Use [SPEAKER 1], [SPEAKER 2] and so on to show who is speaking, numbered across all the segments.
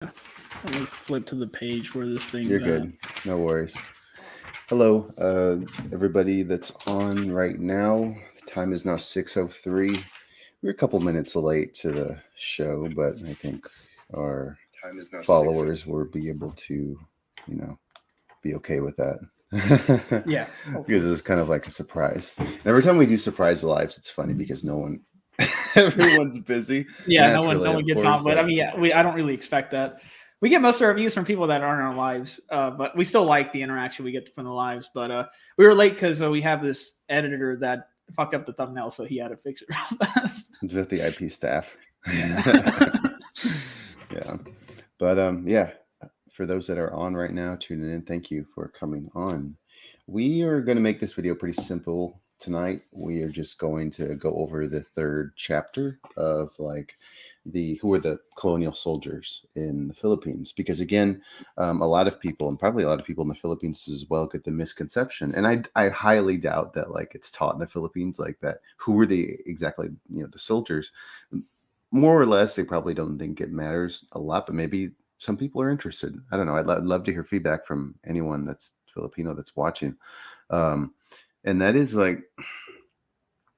[SPEAKER 1] Let me flip to the page where this thing's
[SPEAKER 2] You're
[SPEAKER 1] at.
[SPEAKER 2] good. No worries. Hello, everybody that's on right now. The time is now 6:03. We're a couple minutes late to the show, but I think our followers will be able to, be okay with that.
[SPEAKER 1] Yeah,
[SPEAKER 2] Because it was kind of like a surprise. And every time we do surprise lives, it's funny because everyone's busy.
[SPEAKER 1] yeah.
[SPEAKER 2] Naturally,
[SPEAKER 1] No
[SPEAKER 2] of
[SPEAKER 1] one gets
[SPEAKER 2] course.
[SPEAKER 1] on, but I mean, yeah, I don't really expect that. We get most of our reviews from people that aren't on our lives, but we still like the interaction we get from the lives. But we were late because we have this editor that fucked up the thumbnail, so he had to fix it real fast.
[SPEAKER 2] Is that the IP staff?
[SPEAKER 1] Yeah.
[SPEAKER 2] Yeah. But yeah, for those that are on right now, tuning in, thank you for coming on. We are going to make this video pretty simple tonight. We are just going to go over the third chapter of who are the colonial soldiers in the Philippines, because again, a lot of people, and probably a lot of people in the Philippines as well, get the misconception, and I highly doubt that it's taught in the Philippines like that. Who were the exactly the soldiers? More or less, they probably don't think it matters a lot, but maybe some people are interested. I don't know. I'd love to hear feedback from anyone that's Filipino that's watching. And that is the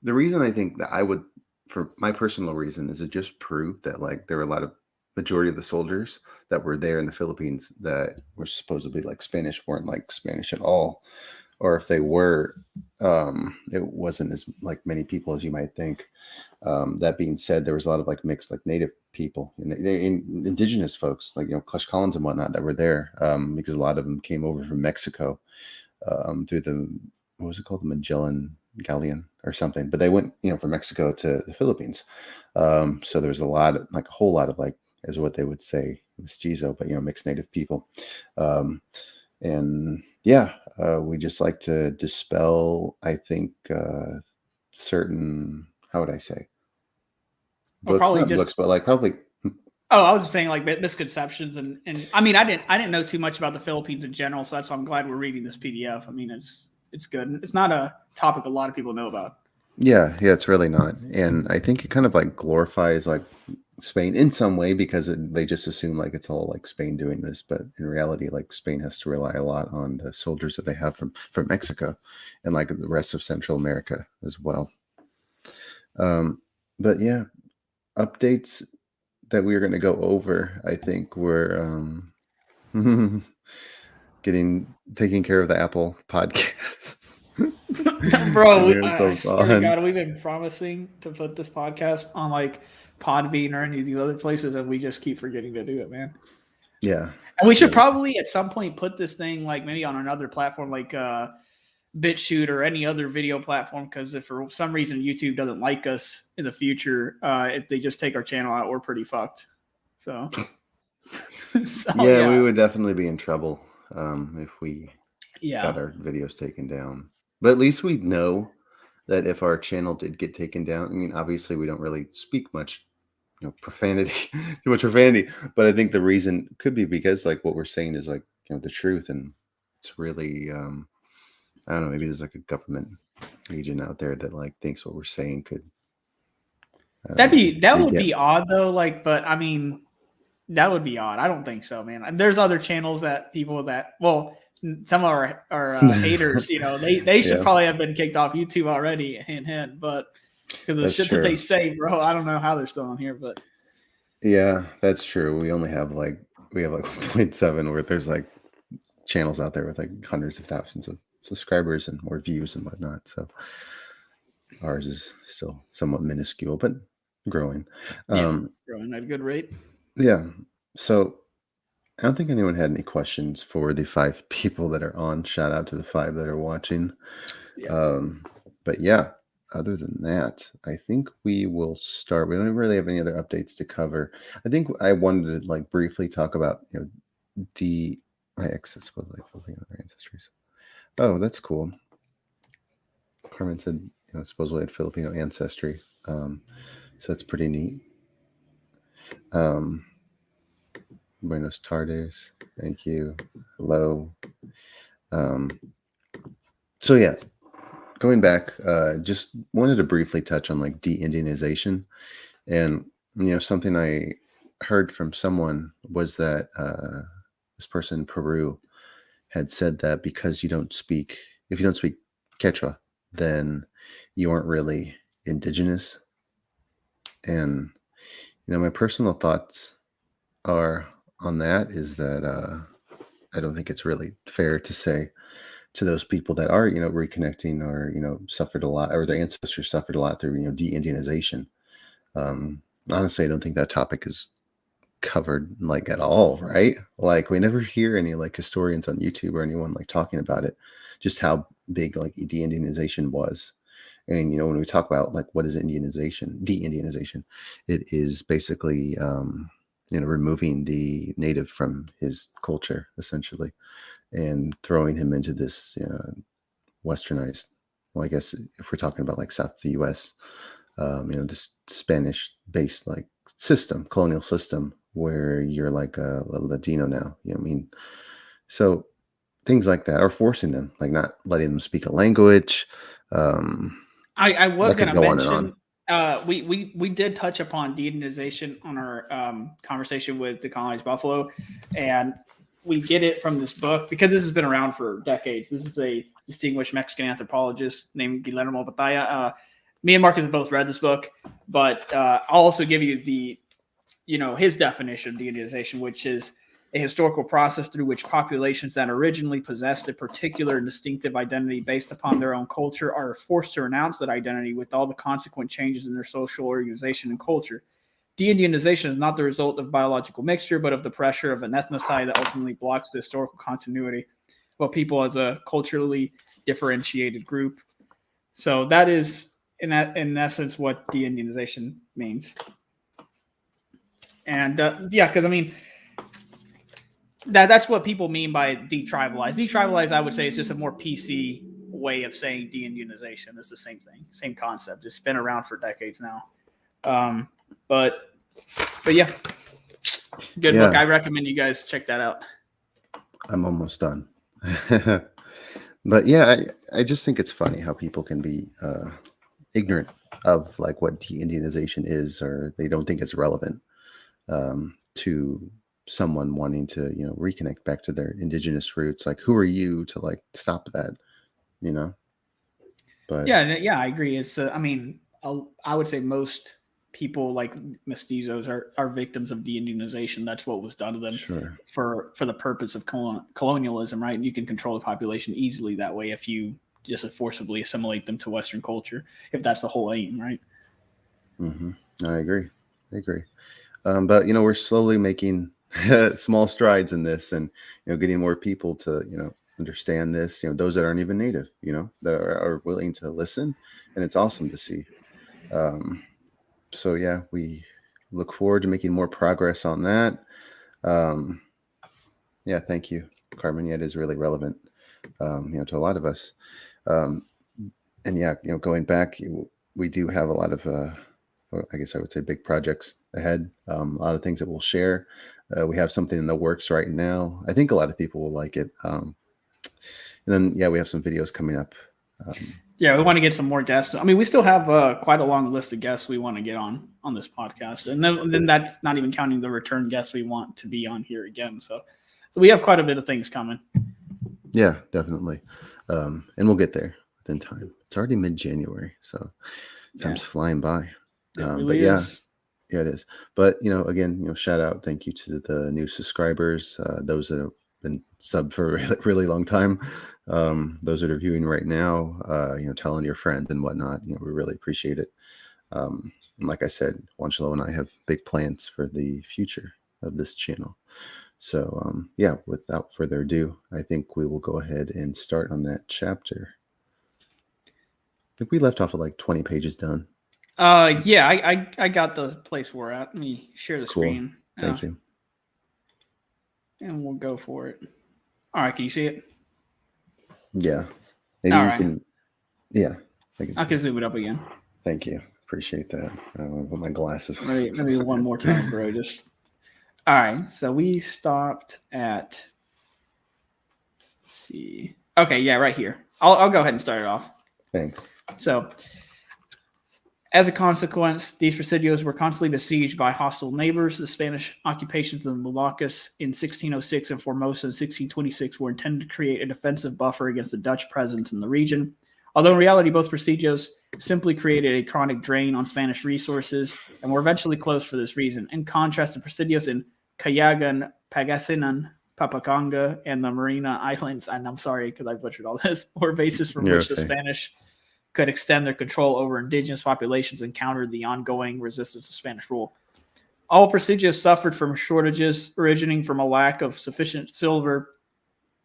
[SPEAKER 2] reason I think that I would, for my personal reason, is it just proved that there were a lot of majority of the soldiers that were there in the Philippines that were supposedly Spanish weren't Spanish at all, or if they were, it wasn't as many people as you might think. That being said, there was a lot of mixed native people and indigenous folks Clutch Collins and whatnot that were there, because a lot of them came over from Mexico, through the, what was it called, the Magellan Galleon or something, but they went from Mexico to the Philippines. So there's a lot of a whole lot of as what they would say mestizo, but mixed native people. And yeah, we just like to dispel, I think, certain, how would I say,
[SPEAKER 1] Well,
[SPEAKER 2] books,
[SPEAKER 1] probably
[SPEAKER 2] not
[SPEAKER 1] just.
[SPEAKER 2] books, but probably.
[SPEAKER 1] Oh, I was just saying misconceptions, and I mean, I didn't know too much about the Philippines in general, so that's why I'm glad we're reading this PDF. I mean, it's good. It's not a topic a lot of people know about.
[SPEAKER 2] Yeah, it's really not. And I think it kind of glorifies Spain in some way, because they just assume it's all Spain doing this, but in reality Spain has to rely a lot on the soldiers that they have from Mexico and the rest of Central America as well. But yeah, updates that we are going to go over, I think we're taking care of the Apple podcast.
[SPEAKER 1] Bro, I swear to God, we've been promising to put this podcast on Podbean or any of these other places, and we just keep forgetting to do it, man.
[SPEAKER 2] Yeah.
[SPEAKER 1] And we should probably at some point put this thing maybe on another platform BitChute or any other video platform, because if for some reason YouTube doesn't like us in the future, if they just take our channel out, we're pretty fucked. So,
[SPEAKER 2] yeah, we would definitely be in trouble if we
[SPEAKER 1] got
[SPEAKER 2] our videos taken down. But at least we know that if our channel did get taken down, I mean, obviously we don't really speak much, profanity, too much profanity. But I think the reason could be because what we're saying is the truth, and it's really, I don't know, maybe there's a government agent out there that thinks what we're saying could.
[SPEAKER 1] That would be odd though. But I mean, that would be odd. I don't think so, man. There's other channels that people that some of our haters, they should probably have been kicked off YouTube already, hint. But because of the shit that they say, bro, I don't know how they're still on here. But
[SPEAKER 2] yeah, that's true. We only have we have 0.7, where there's channels out there with hundreds of thousands of subscribers and more views and whatnot. So ours is still somewhat minuscule, but growing.
[SPEAKER 1] Growing at a good rate.
[SPEAKER 2] Yeah. So I don't think anyone had any questions for the 5 people that are on. Shout out to the 5 that are watching. Yeah. But yeah, other than that, I think we will start. We don't really have any other updates to cover. I think I wanted to briefly talk about DIX, supposedly Filipino ancestries. Oh, that's cool. Carmen said supposedly had Filipino ancestry. So that's pretty neat. Buenos tardes. Thank you. Hello. So yeah, going back, just wanted to briefly touch on de-Indianization, and something I heard from someone was that this person in Peru had said that because if you don't speak Quechua, then you aren't really indigenous. And my personal thoughts are on that is that I don't think it's really fair to say to those people that are reconnecting or suffered a lot, or their ancestors suffered a lot through de-Indianization. Honestly, I don't think that topic is covered like at all, right? Like we never hear any like historians on YouTube or anyone like talking about it, just how big like de-Indianization was. And when we talk about like what is de-Indianization, it is basically removing the native from his culture essentially and throwing him into this westernized, well, I guess if we're talking about like South of the US, this Spanish based like colonial system where you're like a Latino now, you know what I mean? So things like that are forcing them, like not letting them speak a language.
[SPEAKER 1] I was
[SPEAKER 2] That
[SPEAKER 1] going
[SPEAKER 2] could
[SPEAKER 1] to
[SPEAKER 2] go on and
[SPEAKER 1] mention,
[SPEAKER 2] on.
[SPEAKER 1] we did touch upon de-Indianization on our conversation with Decolonized Buffalo, and we get it from this book because this has been around for decades. This is a distinguished Mexican anthropologist named Guillermo Batalla. Me and Marcus have both read this book, but I'll also give you his definition of de-Indianization, which is a historical process through which populations that originally possessed a particular and distinctive identity based upon their own culture are forced to renounce that identity with all the consequent changes in their social organization and culture. De-Indianization is not the result of biological mixture, but of the pressure of an ethnocide that ultimately blocks the historical continuity of people as a culturally differentiated group. So that is, in essence, what de-Indianization means. And because I mean, that's what people mean by detribalize. Detribalize, I would say, is just a more PC way of saying de-Indianization. It's the same thing, same concept. It's been around for decades now. But yeah, good book. I recommend you guys check that out.
[SPEAKER 2] I'm almost done. But yeah, I just think it's funny how people can be ignorant of like what de-Indianization is, or they don't think it's relevant to someone wanting to reconnect back to their indigenous roots. Like, who are you to like stop that? But
[SPEAKER 1] yeah, I agree. It's I mean, I would say most people like mestizos are victims of de-Indianization. That's what was done to them.
[SPEAKER 2] Sure.
[SPEAKER 1] For the purpose of colonialism, right? You can control the population easily that way if you just forcibly assimilate them to Western culture, if that's the whole aim, right?
[SPEAKER 2] Mm-hmm. I agree. But we're slowly making small strides in this, and getting more people to understand this. Those that aren't even native, that are willing to listen, and it's awesome to see. So yeah, we look forward to making more progress on that. Yeah, thank you, Carmen. Yeah, it is really relevant, to a lot of us. And yeah, going back, we do have a lot of, I guess I would say, big projects ahead. A lot of things that we'll share. We have something in the works right now. I think a lot of people will like it. And then yeah, we have some videos coming up.
[SPEAKER 1] Yeah, we want to get some more guests. I mean, we still have quite a long list of guests we want to get on this podcast, and then that's not even counting the return guests we want to be on here again. So we have quite a bit of things coming.
[SPEAKER 2] Yeah, definitely, and we'll get there within time. It's already mid-January, so time's flying by.
[SPEAKER 1] It really
[SPEAKER 2] but yeah,
[SPEAKER 1] is.
[SPEAKER 2] Yeah, it is. But again, shout out, thank you to the new subscribers, those that have been subbed for a really, really long time, those that are viewing right now, telling your friends and whatnot. We really appreciate it. And like I said, Wanchelo and I have big plans for the future of this channel. So yeah, without further ado, I think we will go ahead and start on that chapter. I think we left off at like 20 pages done.
[SPEAKER 1] Yeah, I got the place we're at. Let me share the screen.
[SPEAKER 2] Thank you.
[SPEAKER 1] And we'll go for it. All right, can you see it?
[SPEAKER 2] Yeah. Maybe
[SPEAKER 1] All
[SPEAKER 2] you
[SPEAKER 1] right.
[SPEAKER 2] can. Yeah,
[SPEAKER 1] I can zoom it up again.
[SPEAKER 2] Thank you. Appreciate that. I'll put my glasses on.
[SPEAKER 1] Maybe one more time, bro. Just all right. So we stopped at. Let's see. Okay, yeah, right here. I'll go ahead and start it off.
[SPEAKER 2] Thanks.
[SPEAKER 1] So As a consequence, these presidios were constantly besieged by hostile neighbors. The Spanish occupations of the Moluccas in 1606 and Formosa in 1626 were intended to create a defensive buffer against the Dutch presence in the region. Although in reality, both presidios simply created a chronic drain on Spanish resources and were eventually closed for this reason. In contrast, the presidios in Cayagan, Pangasinan, Pampanga, and the Marina Islands, and I'm sorry because I butchered all this, were bases from which the Spanish could extend their control over indigenous populations and counter the ongoing resistance to Spanish rule. All presidios suffered from shortages originating from a lack of sufficient silver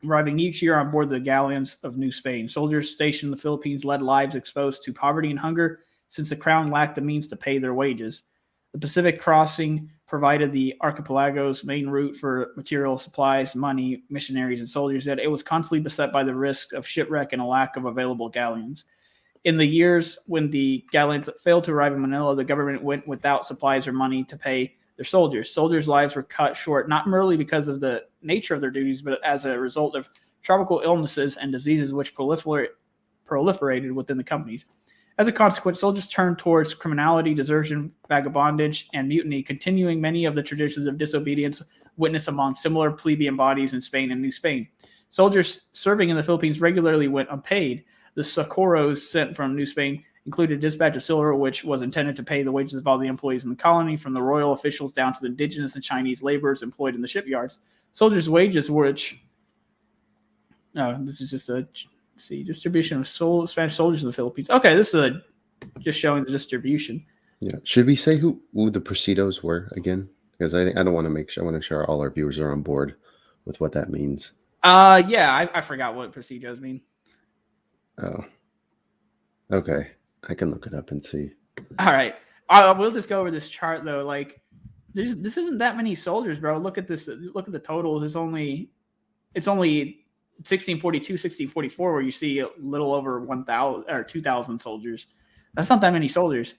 [SPEAKER 1] arriving each year on board the galleons of New Spain. Soldiers stationed in the Philippines led lives exposed to poverty and hunger since the crown lacked the means to pay their wages. The Pacific crossing provided the archipelago's main route for material supplies, money, missionaries, and soldiers, yet it was constantly beset by the risk of shipwreck and a lack of available galleons. In the years when the galleons failed to arrive in Manila, the government went without supplies or money to pay their soldiers. Soldiers' lives were cut short, not merely because of the nature of their duties, but as a result of tropical illnesses and diseases which proliferated within the companies. As a consequence, soldiers turned towards criminality, desertion, vagabondage, and mutiny, continuing many of the traditions of disobedience witnessed among similar plebeian bodies in Spain and New Spain. Soldiers serving in the Philippines regularly went unpaid. The socorros sent from New Spain included dispatch of silver, which was intended to pay the wages of all the employees in the colony, from the royal officials down to the indigenous and Chinese laborers employed in the shipyards. Soldiers' wages, which this is just a distribution of Spanish soldiers in the Philippines. Okay, this is just showing the distribution.
[SPEAKER 2] Yeah, should we say who the presidios were again? Because I don't want to make sure. I want to make sure all our viewers are on board with what that means.
[SPEAKER 1] Yeah, I forgot what presidios mean.
[SPEAKER 2] Oh, okay. I can look it up and see.
[SPEAKER 1] All right. We'll just go over this chart though. Like, this isn't that many soldiers, bro. Look at this. Look at the total. It's only 1642, 1644, where you see a little over 1,000 or 2,000 soldiers. That's not that many soldiers.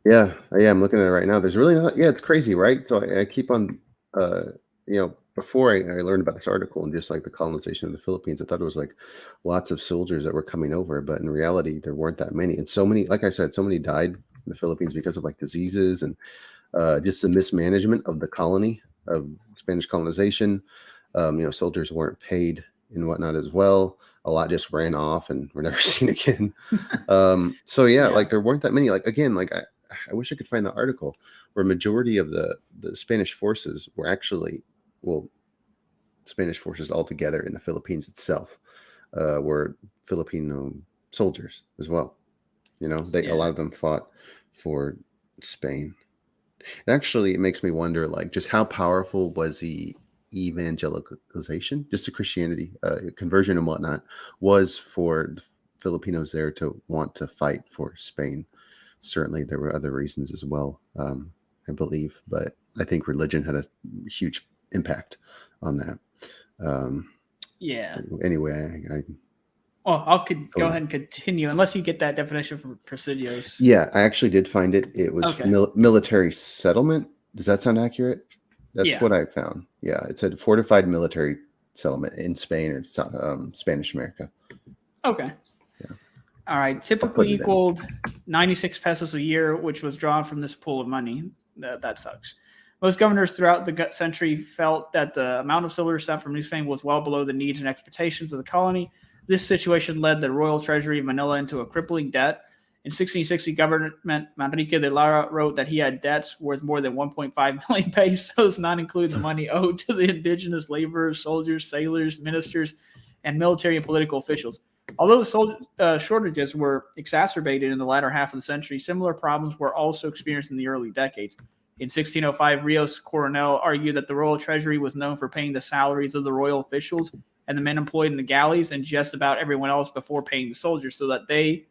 [SPEAKER 2] Yeah. I'm looking at it right now. There's really not. Yeah, it's crazy, right? So I keep on, before I learned about this article and just like the colonization of the Philippines, I thought it was like lots of soldiers that were coming over, but in reality, there weren't that many. And so many, like I said, so many died in the Philippines because of like diseases and just the mismanagement of the colony of Spanish colonization. Soldiers weren't paid and whatnot as well. A lot just ran off and were never seen again. Like there weren't that many. Like again, like I wish I could find the article where majority of the Spanish forces were actually, Spanish forces altogether in the Philippines itself were Filipino soldiers as well. A lot of them fought for Spain. And actually, it makes me wonder, like, just how powerful was the evangelization, just to Christianity, conversion and whatnot, was for the Filipinos there to want to fight for Spain. Certainly, there were other reasons as well, I believe, but I think religion had a huge impact on that. Anyway,
[SPEAKER 1] I'll go ahead and continue, unless you get that definition from Presidios.
[SPEAKER 2] Yeah, I actually did find it. It was military settlement. Does that sound accurate? That's what I found. Yeah, it said fortified military settlement in Spain or Spanish America. Okay. Yeah.
[SPEAKER 1] All right. Typically equaled 96 pesos a year, which was drawn from this pool of money. That sucks. Most governors throughout the century felt that the amount of silver sent from New Spain was well below the needs and expectations of the colony. This situation led the Royal Treasury of Manila into a crippling debt. In 1660, Government Manrique de Lara wrote that he had debts worth more than 1.5 million pesos, not including the money owed to the indigenous laborers, soldiers, sailors, ministers, and military and political officials. Although the shortages were exacerbated in the latter half of the century, similar problems were also experienced in the early decades. In 1605, Rios Coronel argued that the Royal Treasury was known for paying the salaries of the royal officials and the men employed in the galleys and just about everyone else before paying the soldiers, so that they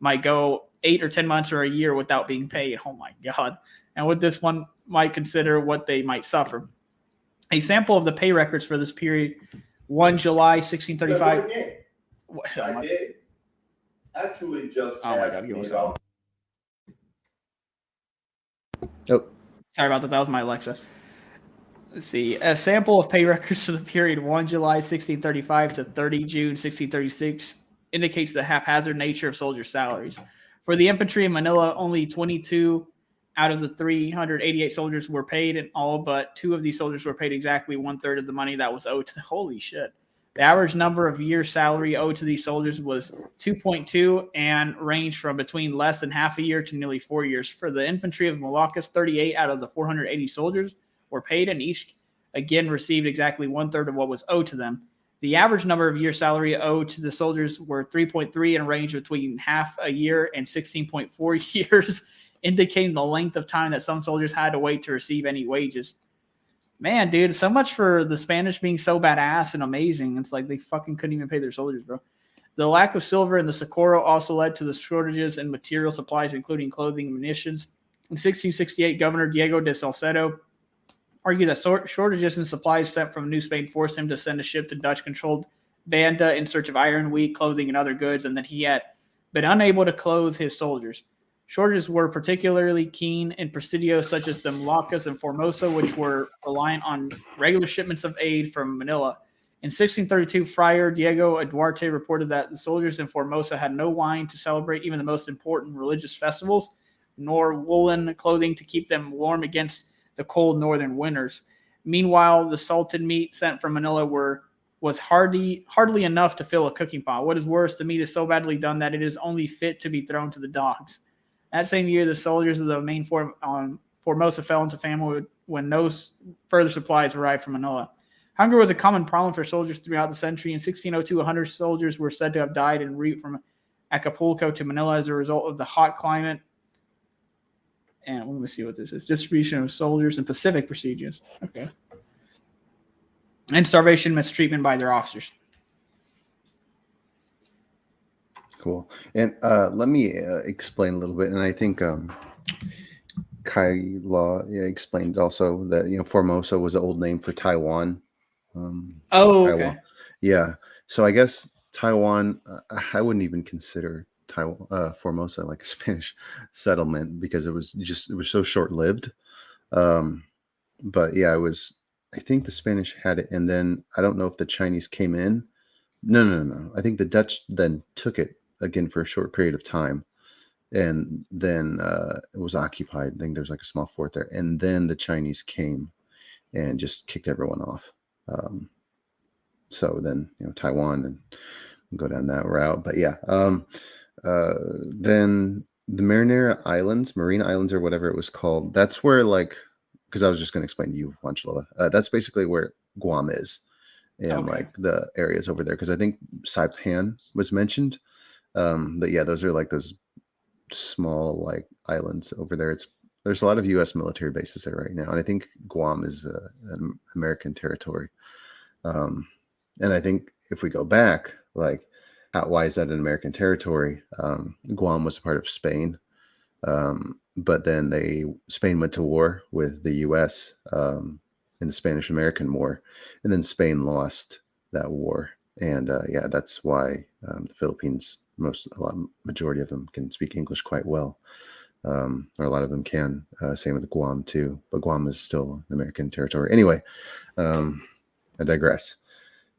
[SPEAKER 1] might go 8 or 10 months or a year without being paid. Oh my God. And with this one might consider what they might suffer. A sample of the pay records for this period, 1 July 1635.
[SPEAKER 3] I did actually just
[SPEAKER 1] oh my God, give us all. Oh, sorry about that. That was my Alexa. Let's see. A sample of pay records for the period 1 July 1635 to 30 June 1636 indicates the haphazard nature of soldier salaries. For the infantry in Manila, only 22 out of the 388 soldiers were paid, and all but 2 of these soldiers were paid exactly 1/3 of the money that was owed to them. Holy shit. The average number of years' salary owed to these soldiers was 2.2 and ranged from between less than half a year to nearly 4 years. For the infantry of Malacca, 38 out of the 480 soldiers were paid, and each again received exactly 1/3 of what was owed to them. The average number of years' salary owed to the soldiers were 3.3 and ranged between half a year and 16.4 years, indicating the length of time that some soldiers had to wait to receive any wages. Man, dude, so much for the Spanish being so badass and amazing. It's like they fucking couldn't even pay their soldiers, bro. The lack of silver in the Socorro also led to the shortages in material supplies, including clothing and munitions. In 1668, Governor Diego de Salcedo argued that shortages in supplies sent from New Spain forced him to send a ship to Dutch-controlled Banda in search of iron, wheat, clothing, and other goods, and that he had been unable to clothe his soldiers. Shortages were particularly keen in presidios such as the Moluccas and Formosa, which were reliant on regular shipments of aid from Manila. In 1632, Friar Diego Duarte reported that the soldiers in Formosa had no wine to celebrate even the most important religious festivals, nor woolen clothing to keep them warm against the cold northern winters. Meanwhile, the salted meat sent from Manila was hardly enough to fill a cooking pot. What is worse, the meat is so badly done that it is only fit to be thrown to the dogs. That same year, the soldiers of the main Formosa fell into famine when no further supplies arrived from Manila. Hunger was a common problem for soldiers throughout the century. In 1602, 100 soldiers were said to have died en route from Acapulco to Manila as a result of the hot climate. And let me see what this is. Distribution of soldiers and Pacific procedures. Okay. And starvation, mistreatment by their officers.
[SPEAKER 2] Cool. And let me explain a little bit. And I think Kai Law explained also that Formosa was an old name for Taiwan.
[SPEAKER 1] Okay.
[SPEAKER 2] Taiwan. Yeah. So I guess Taiwan, I wouldn't even consider Formosa like a Spanish settlement because it was so short-lived. But yeah, I think the Spanish had it, and then I don't know if the Chinese came in. No. I think the Dutch then took it again for a short period of time, and then it was occupied. I think there's like a small fort there, and then the Chinese came and just kicked everyone off. So then Taiwan and go down that route. But yeah, then the Marina Islands or whatever it was called. That's where because I was just going to explain to you, Juanchloa. That's basically where Guam is, and like the areas over there. Because I think Saipan was mentioned. But yeah, those are like those small like islands over there. There's a lot of U.S. military bases there right now, and I think Guam is an American territory. And I think if we go back, why is that an American territory? Guam was a part of Spain, but then Spain went to war with the U.S. In the Spanish-American War, and then Spain lost that war, and that's why the Philippines, majority of them can speak English quite well, or a lot of them can. Same with Guam too, but Guam is still an American territory. Anyway, I digress.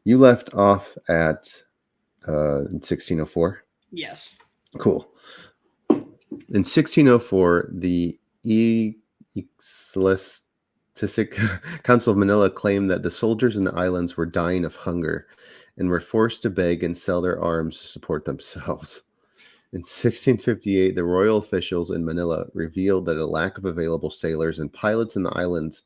[SPEAKER 2] You left off at in 1604?
[SPEAKER 1] Yes.
[SPEAKER 2] Cool. In 1604, the Eclesiastic Council of Manila claimed that the soldiers in the islands were dying of hunger and were forced to beg and sell their arms to support themselves. In 1658, the royal officials in Manila revealed that a lack of available sailors and pilots in the islands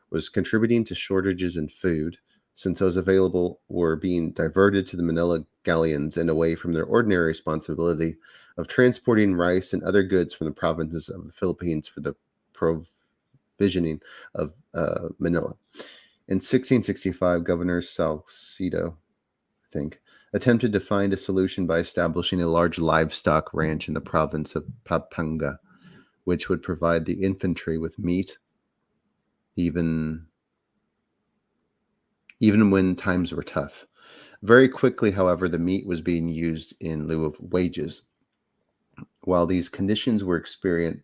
[SPEAKER 2] was contributing to shortages in food, since those available were being diverted to the Manila galleons and away from their ordinary responsibility of transporting rice and other goods from the provinces of the Philippines for the provisioning of Manila. In 1665, Governor Salcedo, I think, attempted to find a solution by establishing a large livestock ranch in the province of Pampanga, which would provide the infantry with meat, even when times were tough. Very quickly, however, the meat was being used in lieu of wages. While these conditions were experienced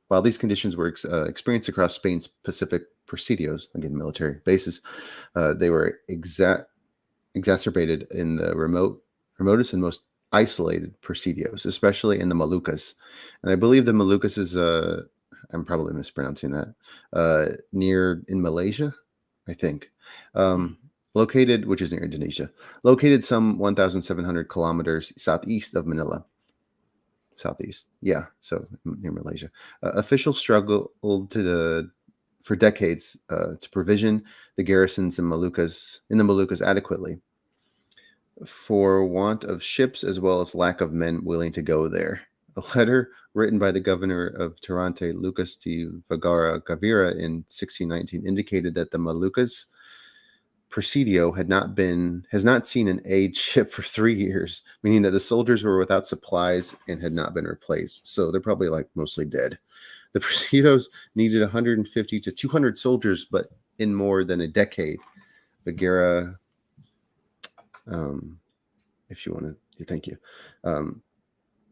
[SPEAKER 2] across Spain's Pacific presidios, again military bases, they were exacerbated in the remotest and most isolated presidios, especially in the Moluccas. And I believe the Moluccas is, I'm probably mispronouncing that, near in Malaysia, I think. Located, which is near Indonesia, located some 1,700 kilometers southeast of Manila. Southeast, yeah, so near Malaysia. Officials struggled for decades to provision the garrisons in the Moluccas adequately, for want of ships as well as lack of men willing to go there. A letter written by the governor of Tirante, Lucas de Vergara Gavira, in 1619 indicated that the Moluccas Presidio has not seen an aid ship for 3 years, meaning that the soldiers were without supplies and had not been replaced. So they're probably like mostly dead. The Presidios needed 150 to 200 soldiers, but in more than a decade. Vergara, if you want to, thank you.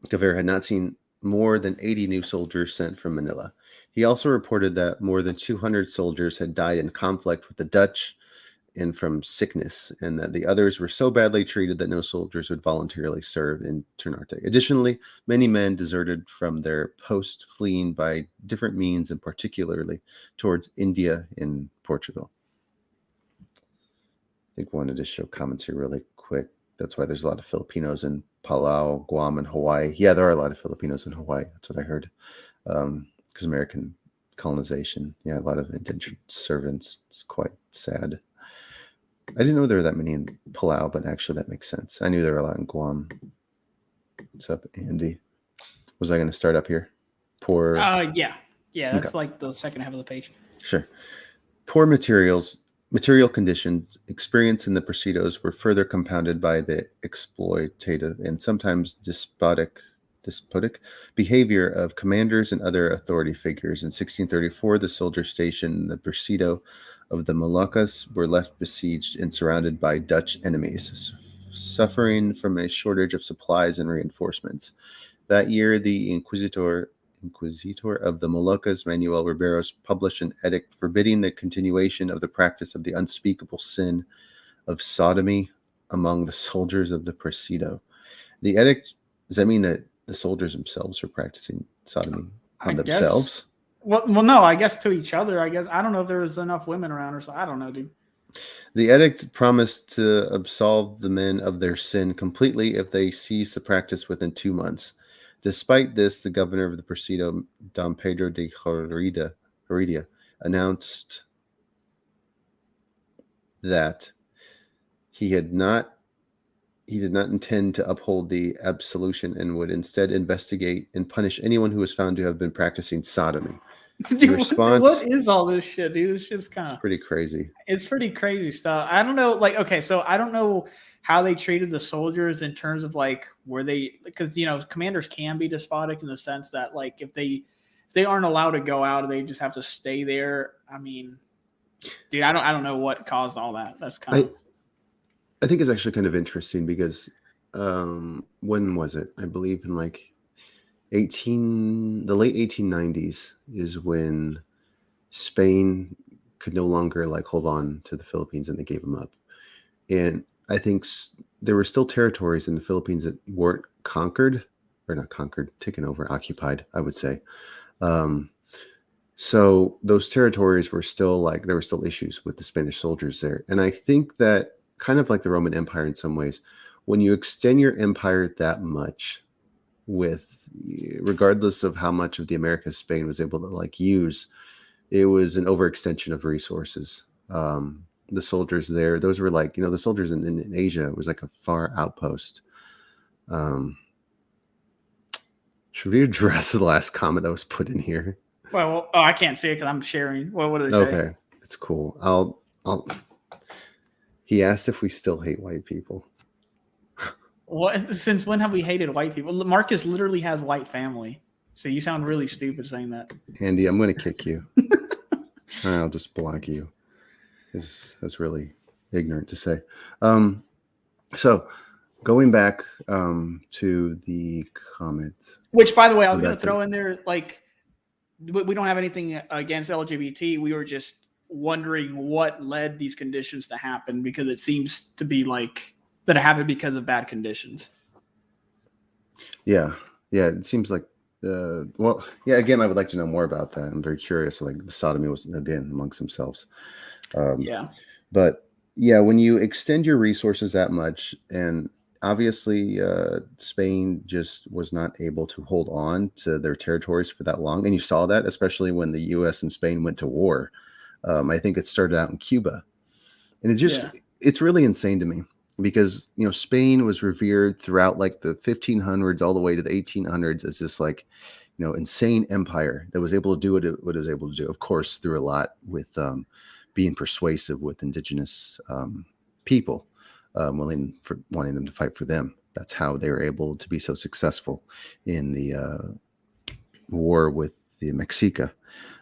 [SPEAKER 2] Gavira had not seen more than 80 new soldiers sent from Manila. He also reported that more than 200 soldiers had died in conflict with the Dutch and from sickness, and that the others were so badly treated that no soldiers would voluntarily serve in Ternate. Additionally, many men deserted from their post, fleeing by different means, and particularly towards India and Portugal. I think I wanted to show comments here really quick. That's why there's a lot of Filipinos in Palau, Guam, and Hawaii. Yeah, there are a lot of Filipinos in Hawaii. That's what I heard. Because American colonization. Yeah, a lot of indentured servants. It's quite sad. I didn't know there were that many in Palau, but actually that makes sense. I knew there were a lot in Guam. What's up, Andy? Was I going to start up here?
[SPEAKER 1] Yeah. That's okay. Like the second half of the page.
[SPEAKER 2] Sure. Poor material conditions experienced in the Presidios were further compounded by the exploitative and sometimes despotic behavior of commanders and other authority figures. In 1634, the soldiers stationed in the Presidio of the Moluccas were left besieged and surrounded by Dutch enemies, suffering from a shortage of supplies and reinforcements. That year, the Inquisitor of the Moluccas, Manuel Riberos, published an edict forbidding the continuation of the practice of the unspeakable sin of sodomy among the soldiers of the Presidio. The edict, does that mean that the soldiers themselves are practicing sodomy on themselves?
[SPEAKER 1] Well, no, I guess to each other. I guess I don't know if there was enough women around or so. I don't know, dude.
[SPEAKER 2] The edict promised to absolve the men of their sin completely if they ceased the practice within 2 months. Despite this, the governor of the Presidio, Don Pedro de Heredia, announced that he did not intend to uphold the absolution and would instead investigate and punish anyone who was found to have been practicing sodomy.
[SPEAKER 1] Dude, what is all this shit, dude? This shit's kind of
[SPEAKER 2] pretty crazy.
[SPEAKER 1] It's pretty crazy stuff. I don't know, like, okay, so I don't know how they treated the soldiers in terms of like because commanders can be despotic in the sense that like if they aren't allowed to go out, they just have to stay there. I mean, dude, I don't know what caused all that. That's kind of.
[SPEAKER 2] I think it's actually kind of interesting because when was it? I believe in like the late 1890s is when Spain could no longer like hold on to the Philippines and they gave them up. And I think there were still territories in the Philippines that weren't taken over, occupied, I would say. So those territories were still like, there were still issues with the Spanish soldiers there. And I think that kind of like the Roman Empire in some ways, when you extend your empire that much, regardless of how much of the Americas Spain was able to like use, it was an overextension of resources. The soldiers there, those were like, the soldiers in Asia was like a far outpost. Should we address the last comment that was put in here?
[SPEAKER 1] Well, I can't see it because I'm sharing. What do they say?
[SPEAKER 2] Okay, it's cool. I'll. He asked if we still hate white people.
[SPEAKER 1] What? Since when have we hated white people? Marcus literally has white family, so you sound really stupid saying that.
[SPEAKER 2] Andy, I'm going to kick you. I'll just block you. That's really ignorant to say. So going back to the comment,
[SPEAKER 1] which, by the way, I was going to throw in there, like, we don't have anything against LGBT. We were just wondering what led these conditions to happen, because it seems to be like that it happened because of bad conditions.
[SPEAKER 2] Yeah. Yeah. It seems like, well, yeah, again, I would like to know more about that. I'm very curious. Like the sodomy was, again, amongst themselves.
[SPEAKER 1] Yeah.
[SPEAKER 2] But yeah, when you extend your resources that much, and obviously Spain just was not able to hold on to their territories for that long. And you saw that, especially when the US and Spain went to war. I think it started out in Cuba. And
[SPEAKER 1] Yeah.
[SPEAKER 2] it's really insane to me because, Spain was revered throughout like the 1500s all the way to the 1800s as this like, insane empire that was able to do what it was able to do. Of course, through a lot with being persuasive with indigenous people, wanting them to fight for them. That's how they were able to be so successful in the war with the Mexica.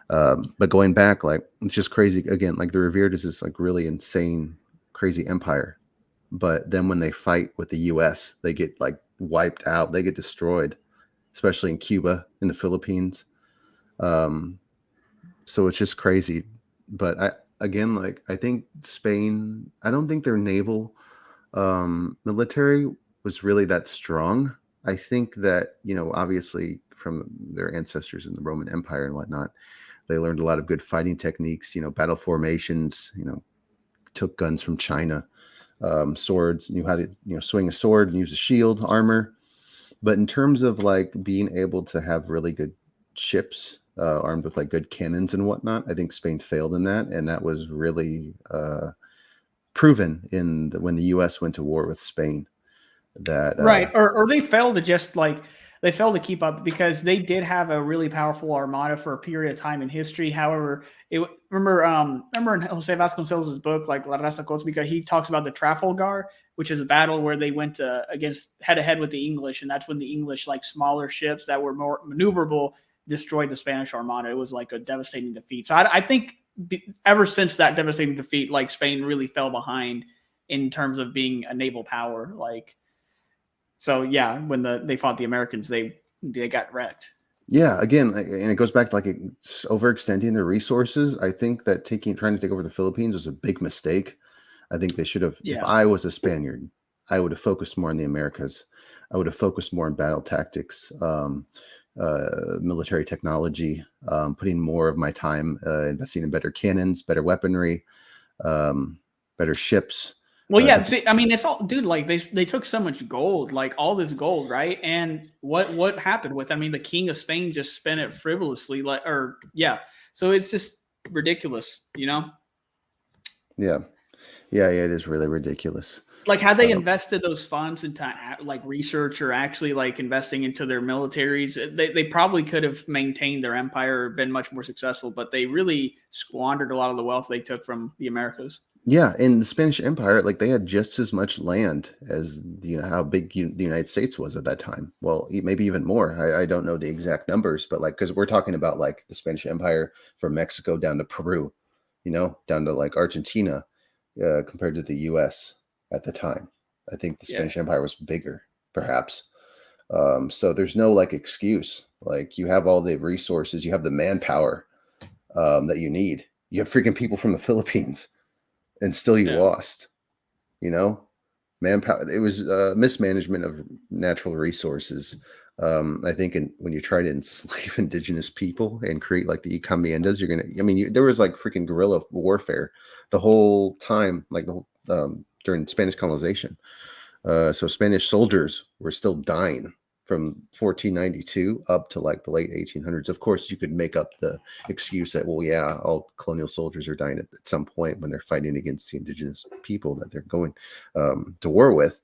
[SPEAKER 2] But going back, like, it's just crazy. Again, like the revered is this like really insane, crazy empire. But then when they fight with the US, they get like wiped out. They get destroyed, especially in Cuba, in the Philippines. Um, so it's just crazy. But I think Spain, I don't think their naval military was really that strong. I think that, obviously from their ancestors in the Roman Empire and whatnot, they learned a lot of good fighting techniques, battle formations, took guns from China, swords, knew how to, swing a sword and use a shield, armor. But in terms of like being able to have really good ships armed with like good cannons and whatnot, I think Spain failed in that. And that was really proven when the US went to war with Spain. That
[SPEAKER 1] Right. Or they failed to just like they failed to keep up because they did have a really powerful armada for a period of time in history. However, remember in Jose Vasconcelos' book, like La Raza Cósmica, he talks about the Trafalgar, which is a battle where they went against head to head with the English, and that's when the English, like smaller ships that were more maneuverable, destroyed the Spanish Armada. It was like a devastating defeat. So I think ever since that devastating defeat, like Spain really fell behind in terms of being a naval power. Like, so yeah, when they fought the Americans, they got wrecked.
[SPEAKER 2] Yeah, again, and it goes back to like it's overextending their resources. I think that trying to take over the Philippines was a big mistake. I think they should have. If
[SPEAKER 1] Yeah.
[SPEAKER 2] I was a Spaniard, I would have focused more on the Americas. I would have focused more on battle tactics, military technology, putting more of my time investing in better cannons, better weaponry, better ships.
[SPEAKER 1] Well, yeah. See, I mean, it's all, dude. Like they took so much gold, like all this gold, right? And what happened with? I mean, the King of Spain just spent it frivolously, like, or yeah. So it's just ridiculous, you know.
[SPEAKER 2] Yeah, it is really ridiculous.
[SPEAKER 1] Like, had they invested those funds into like research or actually like investing into their militaries, they probably could have maintained their empire or been much more successful. But they really squandered a lot of the wealth they took from the Americas.
[SPEAKER 2] Yeah, in the Spanish Empire, like they had just as much land as how big the United States was at that time. Well, maybe even more. I don't know the exact numbers, but like because we're talking about like the Spanish Empire from Mexico down to Peru, down to like Argentina, compared to the U.S. at the time. I think the Spanish Empire was bigger, perhaps. So there's no like excuse. Like you have all the resources, you have the manpower that you need. You have freaking people from the Philippines. And still you lost, manpower. It was mismanagement of natural resources. I think when you try to enslave indigenous people and create like the encomiendas, there was like freaking guerrilla warfare the whole time, like during Spanish colonization. So Spanish soldiers were still dying from 1492 up to like the late 1800s. Of course, you could make up the excuse that, well, yeah, all colonial soldiers are dying at some point when they're fighting against the indigenous people that they're going to war with.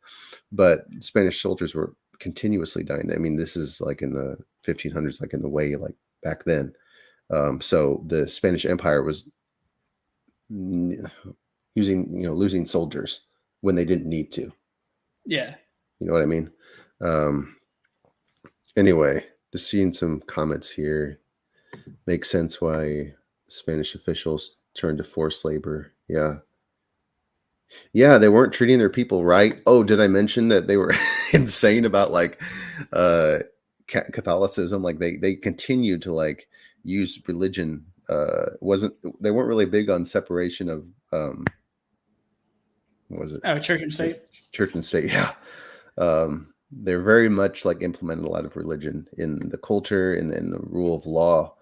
[SPEAKER 2] But Spanish soldiers were continuously dying. I mean, this is like in the 1500s, like in the way like back then. So the Spanish Empire was losing soldiers when they didn't need to.
[SPEAKER 1] Yeah.
[SPEAKER 2] You know what I mean? Anyway, just seeing some comments here. Makes sense why Spanish officials turned to forced labor. Yeah. Yeah, they weren't treating their people right. Oh, did I mention that they were insane about like Catholicism? Like they continued to like use religion. They weren't really big on separation of what was it?
[SPEAKER 1] Oh, church and state.
[SPEAKER 2] Church and state, yeah. they're very much like implemented a lot of religion in the culture and in the rule of law,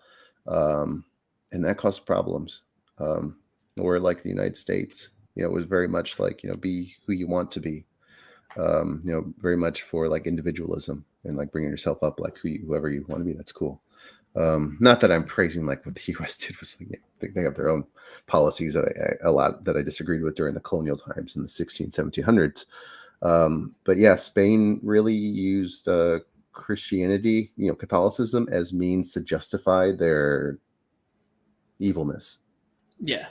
[SPEAKER 2] and that caused problems. Or like the United States, it was very much like be who you want to be. Very much for like individualism and like bringing yourself up like whoever you want to be. That's cool. Not that I'm praising like what the U.S. did was like, they have their own policies that a lot that I disagreed with during the colonial times in the 1700s. But yeah, Spain really used Christianity, Catholicism as means to justify their evilness.
[SPEAKER 1] Yeah.